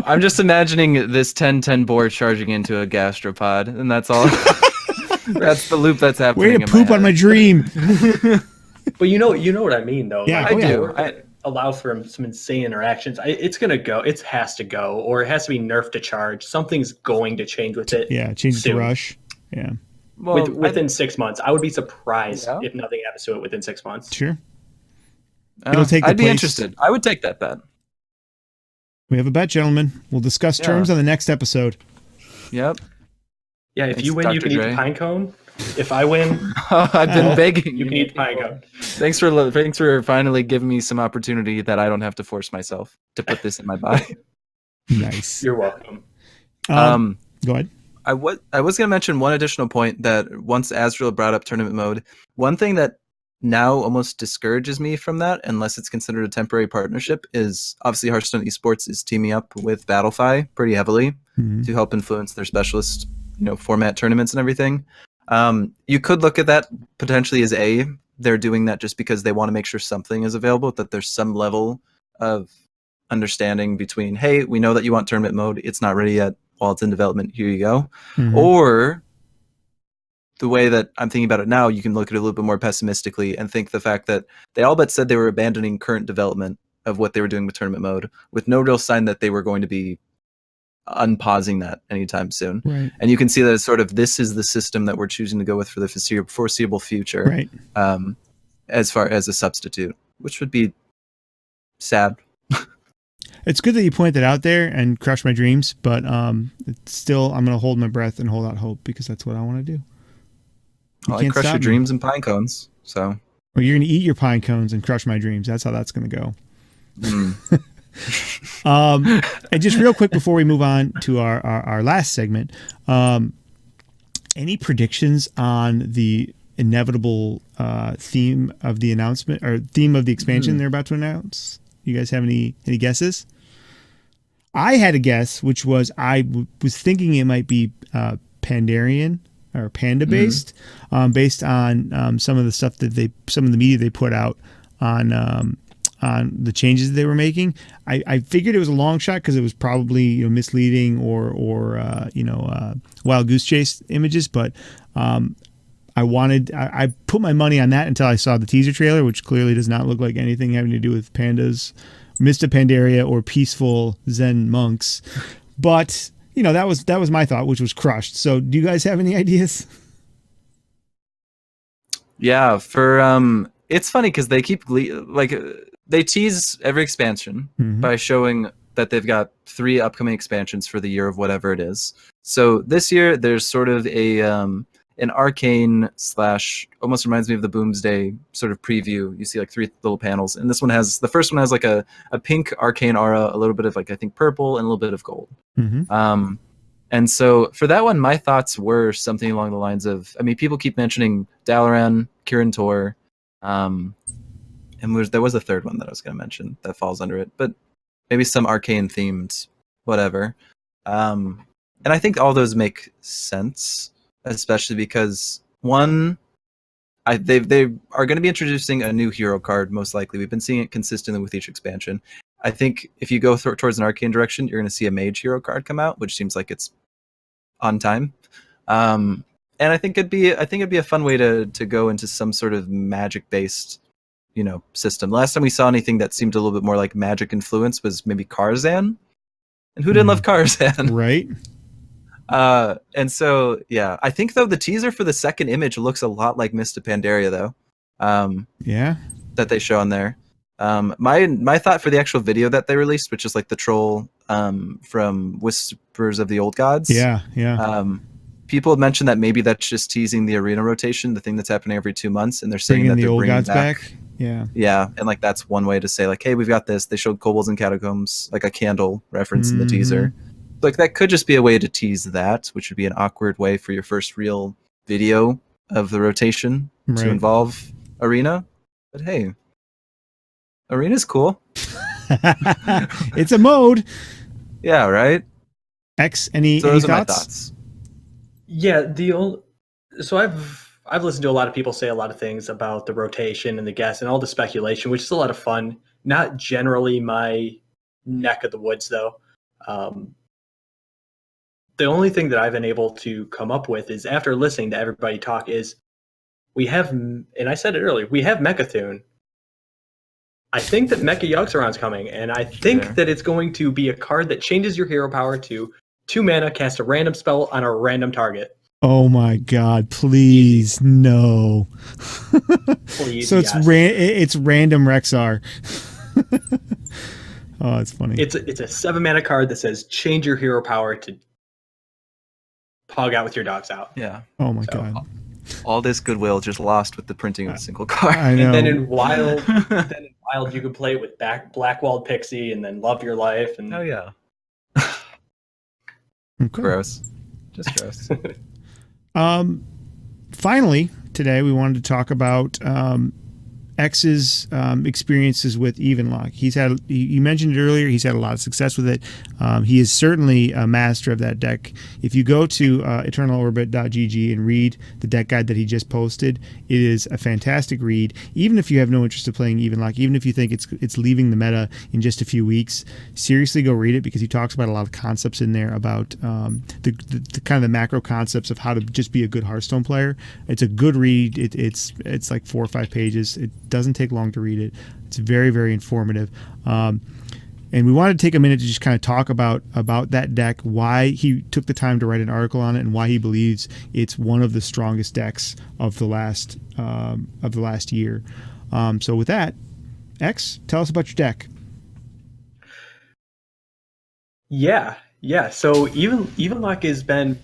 I'm just imagining this 10/10 board charging into a gastropod, and that's all. That's the loop that's happening. Way to poop on my dream. But you know what I mean, though. Yeah, I do. Allow for some insane interactions. It's gonna go. It has to go, or it has to be nerfed to charge. Something's going to change with it. Yeah, change it to rush. Yeah. Well, within 6 months, I would be surprised if nothing happens to it within 6 months. Sure. It'll take. I'd be interested. I would take that bet. We have a bet, gentlemen. We'll discuss terms on the next episode. Yep. Yeah, if you win, you can eat the pine cone. If I win, I've been begging. You can eat the pine cone. Thanks for finally giving me some opportunity that I don't have to force myself to put this in my body. Nice. You're welcome. Go ahead. I was going to mention one additional point that once Azrael brought up tournament mode, one thing that now almost discourages me from that, unless it's considered a temporary partnership, is obviously Hearthstone Esports is teaming up with Battlefy pretty heavily to help influence their specialist, format tournaments and everything. You could look at that potentially as they're doing that just because they want to make sure something is available, that there's some level of understanding between, hey, we know that you want tournament mode, it's not ready yet, while it's in development, here you go. Or the way that I'm thinking about it now, you can look at it a little bit more pessimistically and think the fact that they all but said they were abandoning current development of what they were doing with tournament mode, with no real sign that they were going to be unpausing that anytime soon. Right. And you can see that it's sort of, this is the system that we're choosing to go with for the foreseeable future, right? As far as a substitute, which would be sad. It's good that you point that out there and crush my dreams, but it's still, I'm going to hold my breath and hold out hope because that's what I want to do. I crush your dreams and pine cones. So, or you're going to eat your pine cones and crush my dreams. That's how that's going to go. And just real quick before we move on to our last segment, any predictions on the inevitable theme of the announcement or theme of the expansion they're about to announce? You guys have any guesses? I had a guess, which was was thinking it might be Pandarian or Panda based, based on some of the stuff that some of the media they put out on the changes that they were making. I figured it was a long shot because it was probably misleading or wild goose chase images, but I put my money on that until I saw the teaser trailer, which clearly does not look like anything having to do with pandas, Mista Pandaria, or peaceful Zen monks. But that was my thought, which was crushed. So, do you guys have any ideas? Yeah, for it's funny because they keep they tease every expansion by showing that they've got 3 upcoming expansions for the year of whatever it is. So this year there's sort of an arcane / almost reminds me of the Boomsday sort of preview. You see like 3 little panels, and the first one has like a pink arcane aura, a little bit of I think purple, and a little bit of gold. And so for that one, my thoughts were something along the lines of, people keep mentioning Dalaran, Kirin Tor, and there was a third one that I was going to mention that falls under it, but maybe some arcane themed whatever. And I think all those make sense, especially because one, they are going to be introducing a new hero card, most likely. We've been seeing it consistently with each expansion. I think if you go towards an arcane direction, you're going to see a mage hero card come out, which seems like it's on time. And I think it'd be a fun way to go into some sort of magic based system. Last time we saw anything that seemed a little bit more like Magic influence was maybe Karzan, and who didn't love Karzan? Right. And so yeah, I think though the teaser for the second image looks a lot like Mist of Pandaria though. Yeah. That they show on there. My thought for the actual video that they released, which is like the troll from Whispers of the Old Gods. Yeah. People have mentioned that maybe that's just teasing the arena rotation, the thing that's happening every 2 months, and they're saying that the they're old bringing gods back. Yeah, and like that's one way to say like, hey, we've got this. They showed kobolds and catacombs, like a candle reference in the teaser. Like that could just be a way to tease that, which would be an awkward way for your first real video of the rotation to involve arena. But hey, arena's cool. It's a mode. Yeah, right. X, any those thoughts? Are my thoughts. Yeah, so I've listened to a lot of people say a lot of things about the rotation and the guess and all the speculation, which is a lot of fun. Not generally my neck of the woods, though. The only thing that I've been able to come up with is after listening to everybody talk is we have, and I said it earlier, we have Mechathune. I think that Mecha Yogg-Saron's coming, and I think that it's going to be a card that changes your hero power to 2 mana, cast a random spell on a random target. Oh my God! Please no. Please, so it's random Rexar. Oh, it's funny. It's a 7 mana card that says change your hero power to pog out with your dogs out. Yeah. Oh my God. All this goodwill just lost with the printing of a single card. I know. And then in Wild, you can play it with Blackwalled Pixie and then Love Your Life. And oh yeah. Okay. Gross. Just gross. Finally, today we wanted to talk about X's experiences with Evenlock. You mentioned it earlier, he's had a lot of success with it. He is certainly a master of that deck. If you go to eternalorbit.gg and read the deck guide that he just posted, it is a fantastic read. Even if you have no interest in playing Evenlock, even if you think it's leaving the meta in just a few weeks, seriously go read it, because he talks about a lot of concepts in there about the kind of the macro concepts of how to just be a good Hearthstone player. It's a good read. It's like 4 or 5 pages. It doesn't take long to read it. It's very, very informative. And we wanted to take a minute to just kind of talk about that deck, why he took the time to write an article on it, and why he believes it's one of the strongest decks of the last year. So with that, X, tell us about your deck. Yeah. So Evenlock has been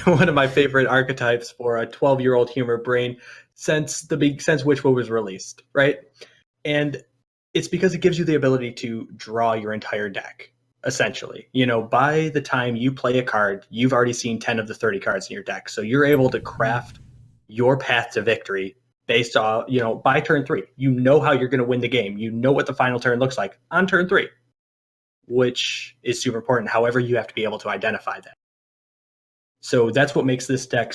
one of my favorite archetypes for a 12-year-old humor brain since Witchwood was released, right? And it's because it gives you the ability to draw your entire deck, essentially. By the time you play a card, you've already seen 10 of the 30 cards in your deck. So you're able to craft your path to victory based on, by turn 3. You know how you're going to win the game. You know what the final turn looks like on turn 3, which is super important. However, you have to be able to identify that. So that's what makes this deck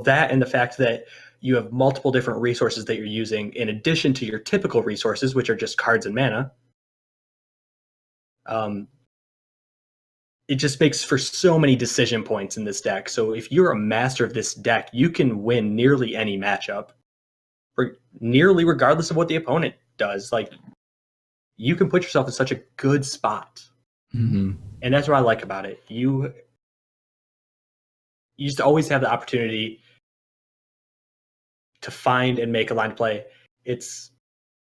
that and the fact that you have multiple different resources that you're using in addition to your typical resources, which are just cards and mana. It just makes for so many decision points in this deck. So if you're a master of this deck, you can win nearly any matchup, nearly regardless of what the opponent does. Like, you can put yourself in such a good spot. Mm-hmm. And that's what I like about it. You just always have the opportunity to find and make a line of play.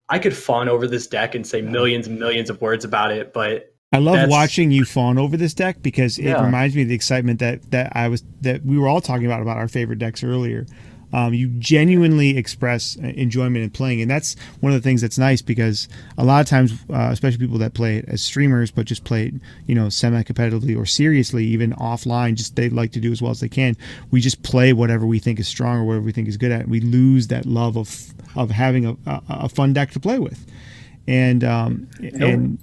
I could fawn over this deck and say millions and millions of words about it, but I love watching you fawn over this deck, because it reminds me of the excitement that we were all talking about our favorite decks earlier. You genuinely express enjoyment in playing, and that's one of the things that's nice, because a lot of times, especially people that play it as streamers but just play it, semi-competitively or seriously, even offline, just they like to do as well as they can. We just play whatever we think is strong or whatever we think is good at, and we lose that love of having a fun deck to play with. And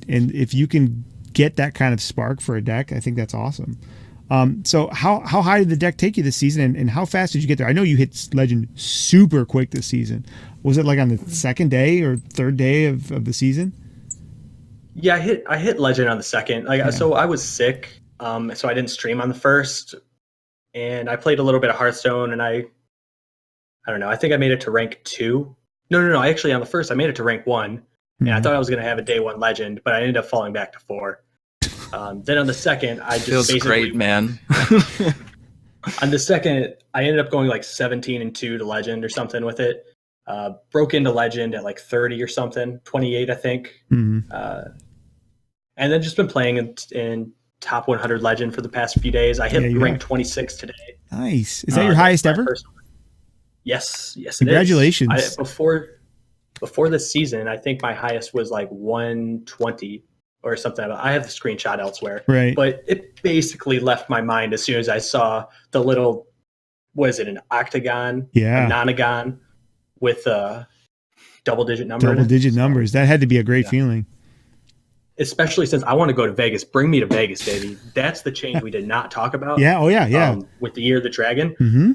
if you can get that kind of spark for a deck, I think that's awesome. So how high did the deck take you this season, and how fast did you get there? I know you hit Legend super quick this season. Was it like on the second day or third day of the season? Yeah, I hit Legend on the second. So I was sick, so I didn't stream on the first, and I played a little bit of Hearthstone, and I I don't know. I think I made it to rank 2. No. Actually, on the first, I made it to rank 1, and I thought I was going to have a day 1 legend, but I ended up falling back to 4. Then on the second, I just Feels basically great, man. on the second, I ended up going like 17-2 to legend or something with it. Broke into legend at like 30 or something, 28, I think. Mm-hmm. And then just been playing in top 100 legend for the past few days. I hit rank 26 today. Nice. Is that your highest ever? Yes, it is. Congratulations. Before this season, I think my highest was like 120 or something. I have the screenshot elsewhere. Right. But it basically left my mind as soon as I saw the little, was it an octagon? Yeah. A nonagon with a double-digit number. Double-digit numbers. That had to be a great feeling. Especially since I want to go to Vegas. Bring me to Vegas, baby. That's the change we did not talk about. Yeah. Oh, yeah. With the Year of the Dragon. Mm-hmm.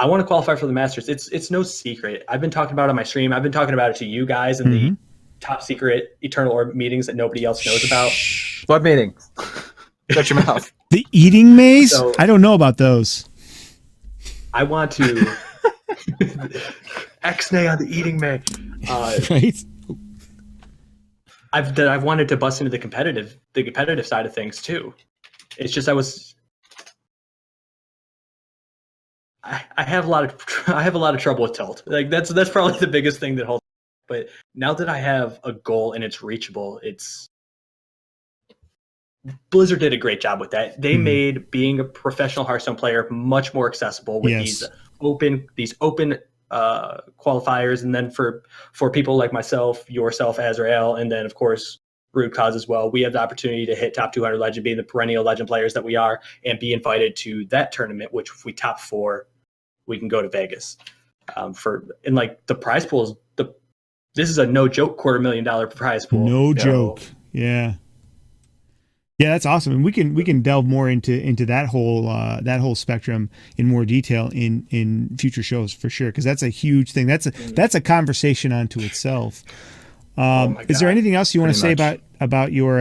I want to qualify for the Masters. It's no secret. I've been talking about it on my stream. I've been talking about it to you guys in the top secret Eternal Orb meetings that nobody else knows about. What meeting? Shut your mouth. The eating maze? So, I don't know about those. I want to X-nay on the eating maze. Right. I've wanted to bust into the competitive side of things too. It's just I have a lot of trouble with tilt. Like that's probably the biggest thing that holds. But now that I have a goal and it's reachable, Blizzard did a great job with that. They made being a professional Hearthstone player much more accessible with these open qualifiers, and then for people like myself, yourself, Azrael, and then of course Rude Cause as well, we have the opportunity to hit top 200 legend, being the perennial legend players that we are, and be invited to that tournament, which if we top 4, we can go to Vegas. The prize pool is this is a no joke $250,000 prize pool. No joke. Yeah. Yeah, that's awesome, and we can delve more into that whole spectrum in more detail in future shows for sure, because that's a huge thing. That's a conversation unto itself. Is there anything else you want to say about your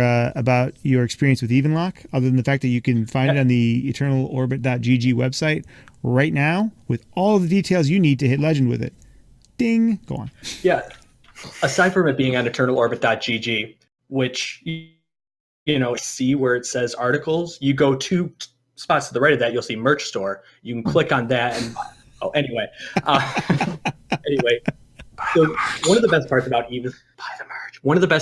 experience with Evenlock, other than the fact that you can find it on the EternalOrbit.gg website right now with all the details you need to hit legend with it? Ding. Go on. Yeah. Aside from it being on EternalOrbit.gg, which see where it says articles, you go 2 spots to the right of that, you'll see merch store. You can click on that and anyway. So one of the best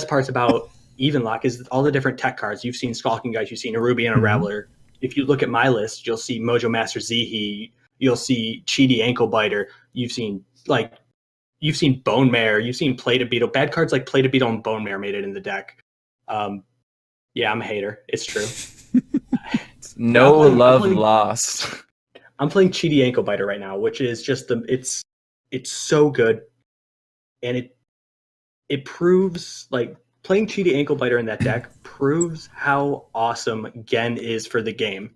parts about Evenlock is all the different tech cards. You've seen Skulking Guys, you've seen a Ruby and a Raveler. If you look at my list, you'll see Mojo Master Zihi, you'll see Cheaty Ankle Biter, you've seen Bone Mare, you've seen Play to Beetle. Bad cards like Play to Beetle and Bone Mare made it in the deck. Yeah, I'm a hater. It's true. Lost. I'm playing Cheaty Ankle Biter right now, which is just it's so good, and it proves, like, playing Cheaty Ankle Biter in that deck proves how awesome Gen is for the game.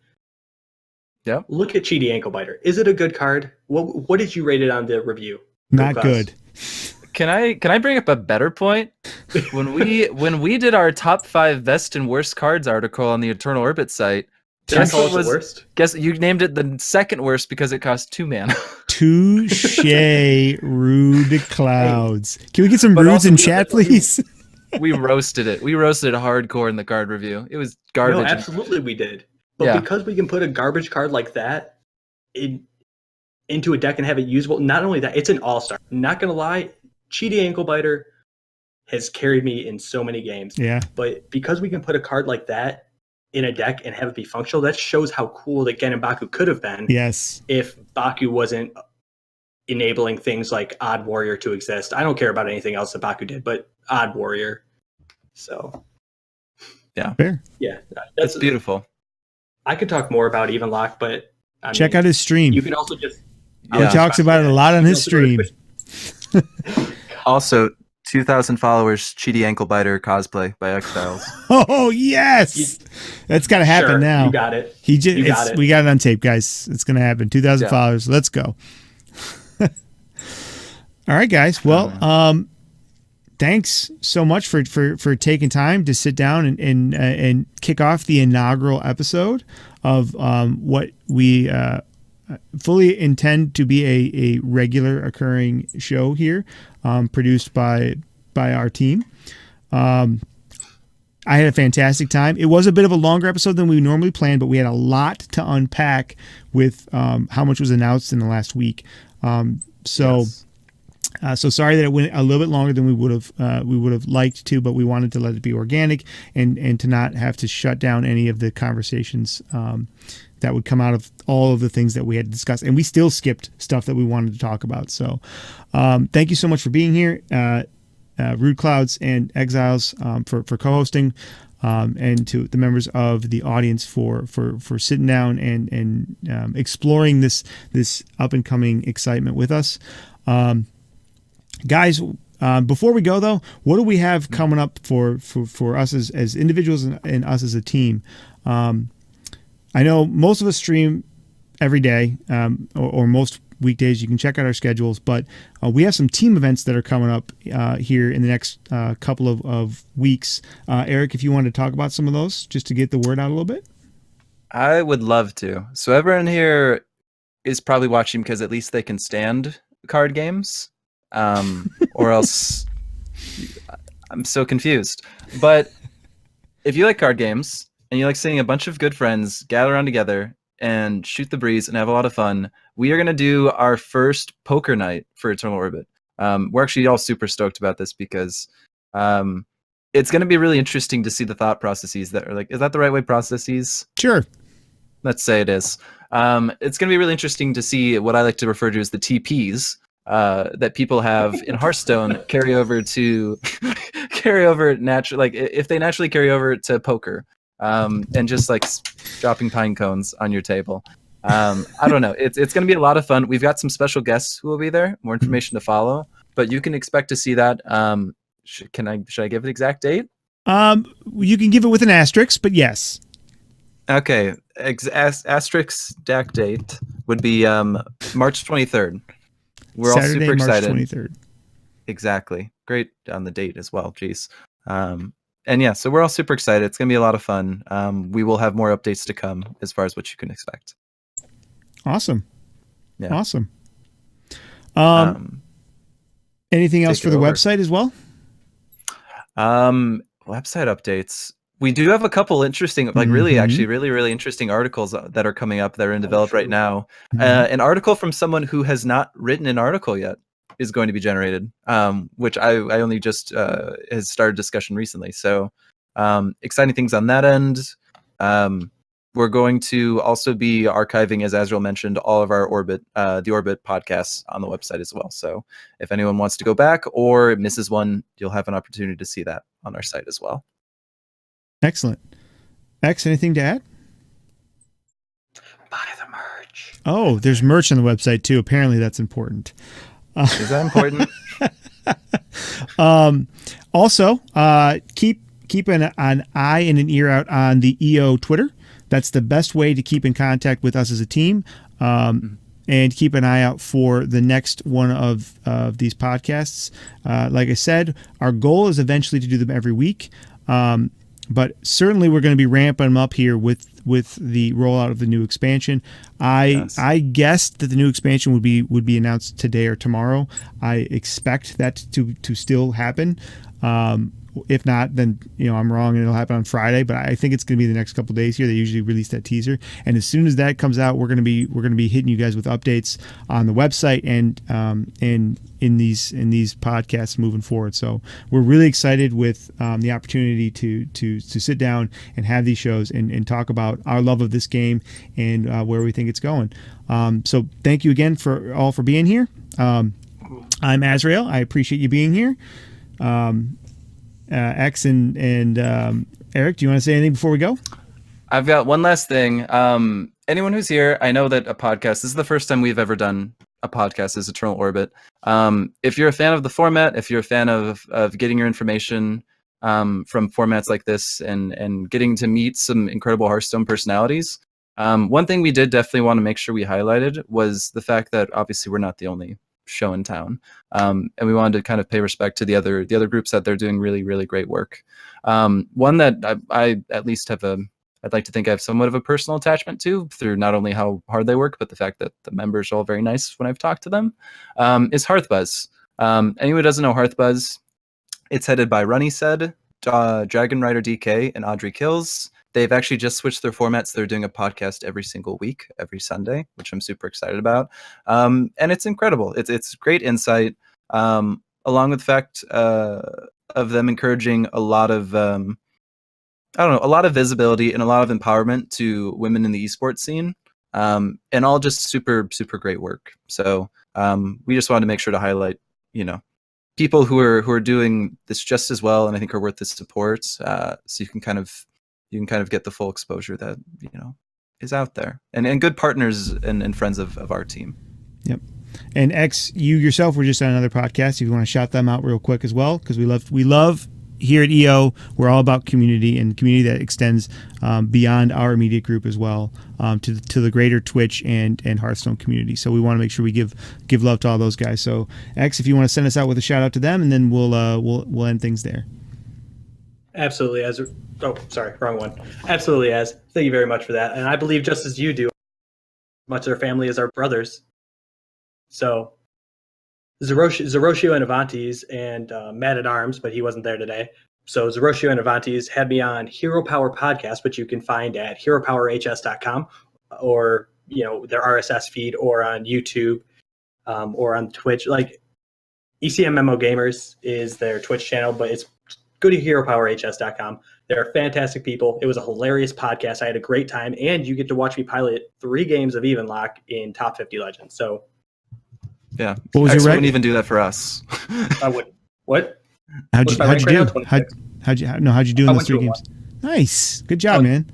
Yeah. Look at Cheaty Ankle Biter. Is it a good card? What did you rate it on the review? Not good. Can I bring up a better point? When we did our top 5 best and worst cards article on the Eternal Orbit site, guess what was worst? Guess you named it the second worst because it cost 2 mana. Touche, Rude Clouds. Can we get some rudes in chat, please? We roasted it. We roasted it hardcore in the card review. It was garbage. No, absolutely we did. But because we can put a garbage card like that into a deck and have it usable, not only that, it's an all-star. Not gonna lie, Cheaty Ankle Biter has carried me in so many games. Yeah. But because we can put a card like that in a deck and have it be functional, that shows how cool that Gen and Baku could have been. Yes. If Baku wasn't enabling things like Odd Warrior to exist. I don't care about anything else that Baku did, but Odd Warrior. So. Yeah. Fair. Yeah. That's beautiful. I could talk more about Evenlock, but check out his stream. You can also just. He talks about it a lot on his stream. Also, 2,000 followers, Cheaty Ankle Biter cosplay by X-Styles. Oh, yes! That's got to happen now. You got it. We got it on tape, guys. It's going to happen. 2,000 followers. Let's go. All right, guys. Well, thanks so much for taking time to sit down and kick off the inaugural episode of what we fully intend to be a regular occurring show here, produced by our team. I had a fantastic time. It was a bit of a longer episode than we normally planned, but we had a lot to unpack with how much was announced in the last week. So sorry that it went a little bit longer than we would have liked to, but we wanted to let it be organic and to not have to shut down any of the conversations that would come out of all of the things that we had discussed. And we still skipped stuff that we wanted to talk about. So thank you so much for being here. Rude Clouds and Exiles for co-hosting, and to the members of the audience for sitting down and exploring this up and coming excitement with us. Guys, before we go though, what do we have coming up for us as individuals and us as a team? I know most of us stream every day, or most weekdays. You can check out our schedules, but we have some team events that are coming up here in the next couple of weeks. Eric, if you want to talk about some of those, just to get the word out a little bit. I would love to. So everyone here is probably watching because at least they can stand card games, or else I'm so confused. But if you like card games and you like seeing a bunch of good friends gather around together and shoot the breeze and have a lot of fun, we are going to do our first poker night for Eternal Orbit. We're actually all super stoked about this because it's going to be really interesting to see the thought processes that are like, is that the right way? Processes? Sure. Let's say it is. It's going to be really interesting to see what I like to refer to as the TPs that people have in Hearthstone carry over naturally, like if they naturally carry over to poker. And just like dropping pine cones on your table. I don't know. It's going to be a lot of fun. We've got some special guests who will be there. More information to follow, but you can expect to see that. Should I give the exact date? You can give it with an asterisk, but yes. Okay. Asterisk DAC date would be March 23rd. We're Saturday, all super excited. March 23rd. Exactly. Great on the date as well. Jeez. And yeah, so we're all super excited. It's going to be a lot of fun. We will have more updates to come as far as what you can expect. Awesome. Yeah. Awesome. Anything else for the website as well? Website updates. We do have a couple interesting, like really interesting articles that are coming up that are in develop right now. An article from someone who has not written an article yet is going to be generated, which I only just has started discussion recently. So exciting things on that end. We're going to also be archiving, as Azrael mentioned, all of our the Orbit podcasts on the website as well. So if anyone wants to go back or misses one, you'll have an opportunity to see that on our site as well. Excellent. X, anything to add? Buy the merch. Oh, there's merch on the website too. Apparently that's important. Is that important? Also, keep an eye and an ear out on the EO Twitter. That's the best way to keep in contact with us as a team. And keep an eye out for the next one of these podcasts. Like I said, our goal is eventually to do them every week. But certainly we're going to be ramping them up here with the rollout of the new expansion. I guessed that the new expansion would be announced today or tomorrow. I expect that to still happen. If not, then I'm wrong and it'll happen on Friday. But I think it's going to be the next couple of days here. They usually release that teaser, and as soon as that comes out, we're going to be hitting you guys with updates on the website and in these podcasts moving forward. So we're really excited with the opportunity to sit down and have these shows and talk about our love of this game and where we think it's going. So thank you again for being here. I'm Azrael. I appreciate you being here. X and Eric, do you want to say anything before we go? I've got one last thing. Anyone who's here, I know that a podcast, this is the first time we've ever done a podcast as Eternal Orbit. If you're a fan of the format, if you're a fan of getting your information from formats like this and getting to meet some incredible Hearthstone personalities, one thing we did definitely want to make sure we highlighted was the fact that obviously we're not the only show in town, and we wanted to kind of pay respect to the other groups that they're doing really, really great work. One that I at least have a I'd like to think I have somewhat of a personal attachment to through not only how hard they work, but the fact that the members are all very nice when I've talked to them, is Hearthbuzz. Anyone who doesn't know Hearthbuzz, it's headed by Runny Said, Dragon Rider DK, and Audrey Kills. They've actually just switched their formats. They're doing a podcast every single week, every Sunday, which I'm super excited about. And it's incredible. It's great insight, along with the fact of them encouraging a lot of a lot of visibility and a lot of empowerment to women in the esports scene, and all just super great work. So we just wanted to make sure to highlight, people who are doing this just as well, and I think are worth the support. So you can kind of get the full exposure that is out there, and good partners and friends of our team. Yep. And X, you yourself were just on another podcast. If you want to shout them out real quick as well, because we love here at EO, we're all about community, and community that extends beyond our immediate group as well, to the greater Twitch and Hearthstone community. So we want to make sure we give love to all those guys. So X, if you want to send us out with a shout out to them, and then we'll end things there. Absolutely. Sorry, wrong one. Absolutely, Az. Thank you very much for that. And I believe just as you do, much of our family is our brothers. So Zeroshio and Avantes and Matt at Arms, but he wasn't there today. So Zeroshio and Avantes had me on Hero Power Podcast, which you can find at heropowerhs.com, or their RSS feed, or on YouTube, or on Twitch. Like ECMMO Gamers is their Twitch channel, but go to heropowerhs.com. They're fantastic people. It was a hilarious podcast. I had a great time, and you get to watch me pilot 3 games of Evenlock in Top 50 Legends. So yeah, what was X your wouldn't even do that for us. I wouldn't. What? How'd you do? How'd you do in those 3 games? 1. Nice, good job, man.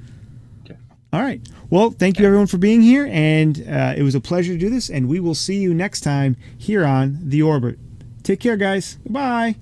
Okay. All right. Well, thank you everyone for being here, and it was a pleasure to do this. And we will see you next time here on The Orbit. Take care, guys. Goodbye.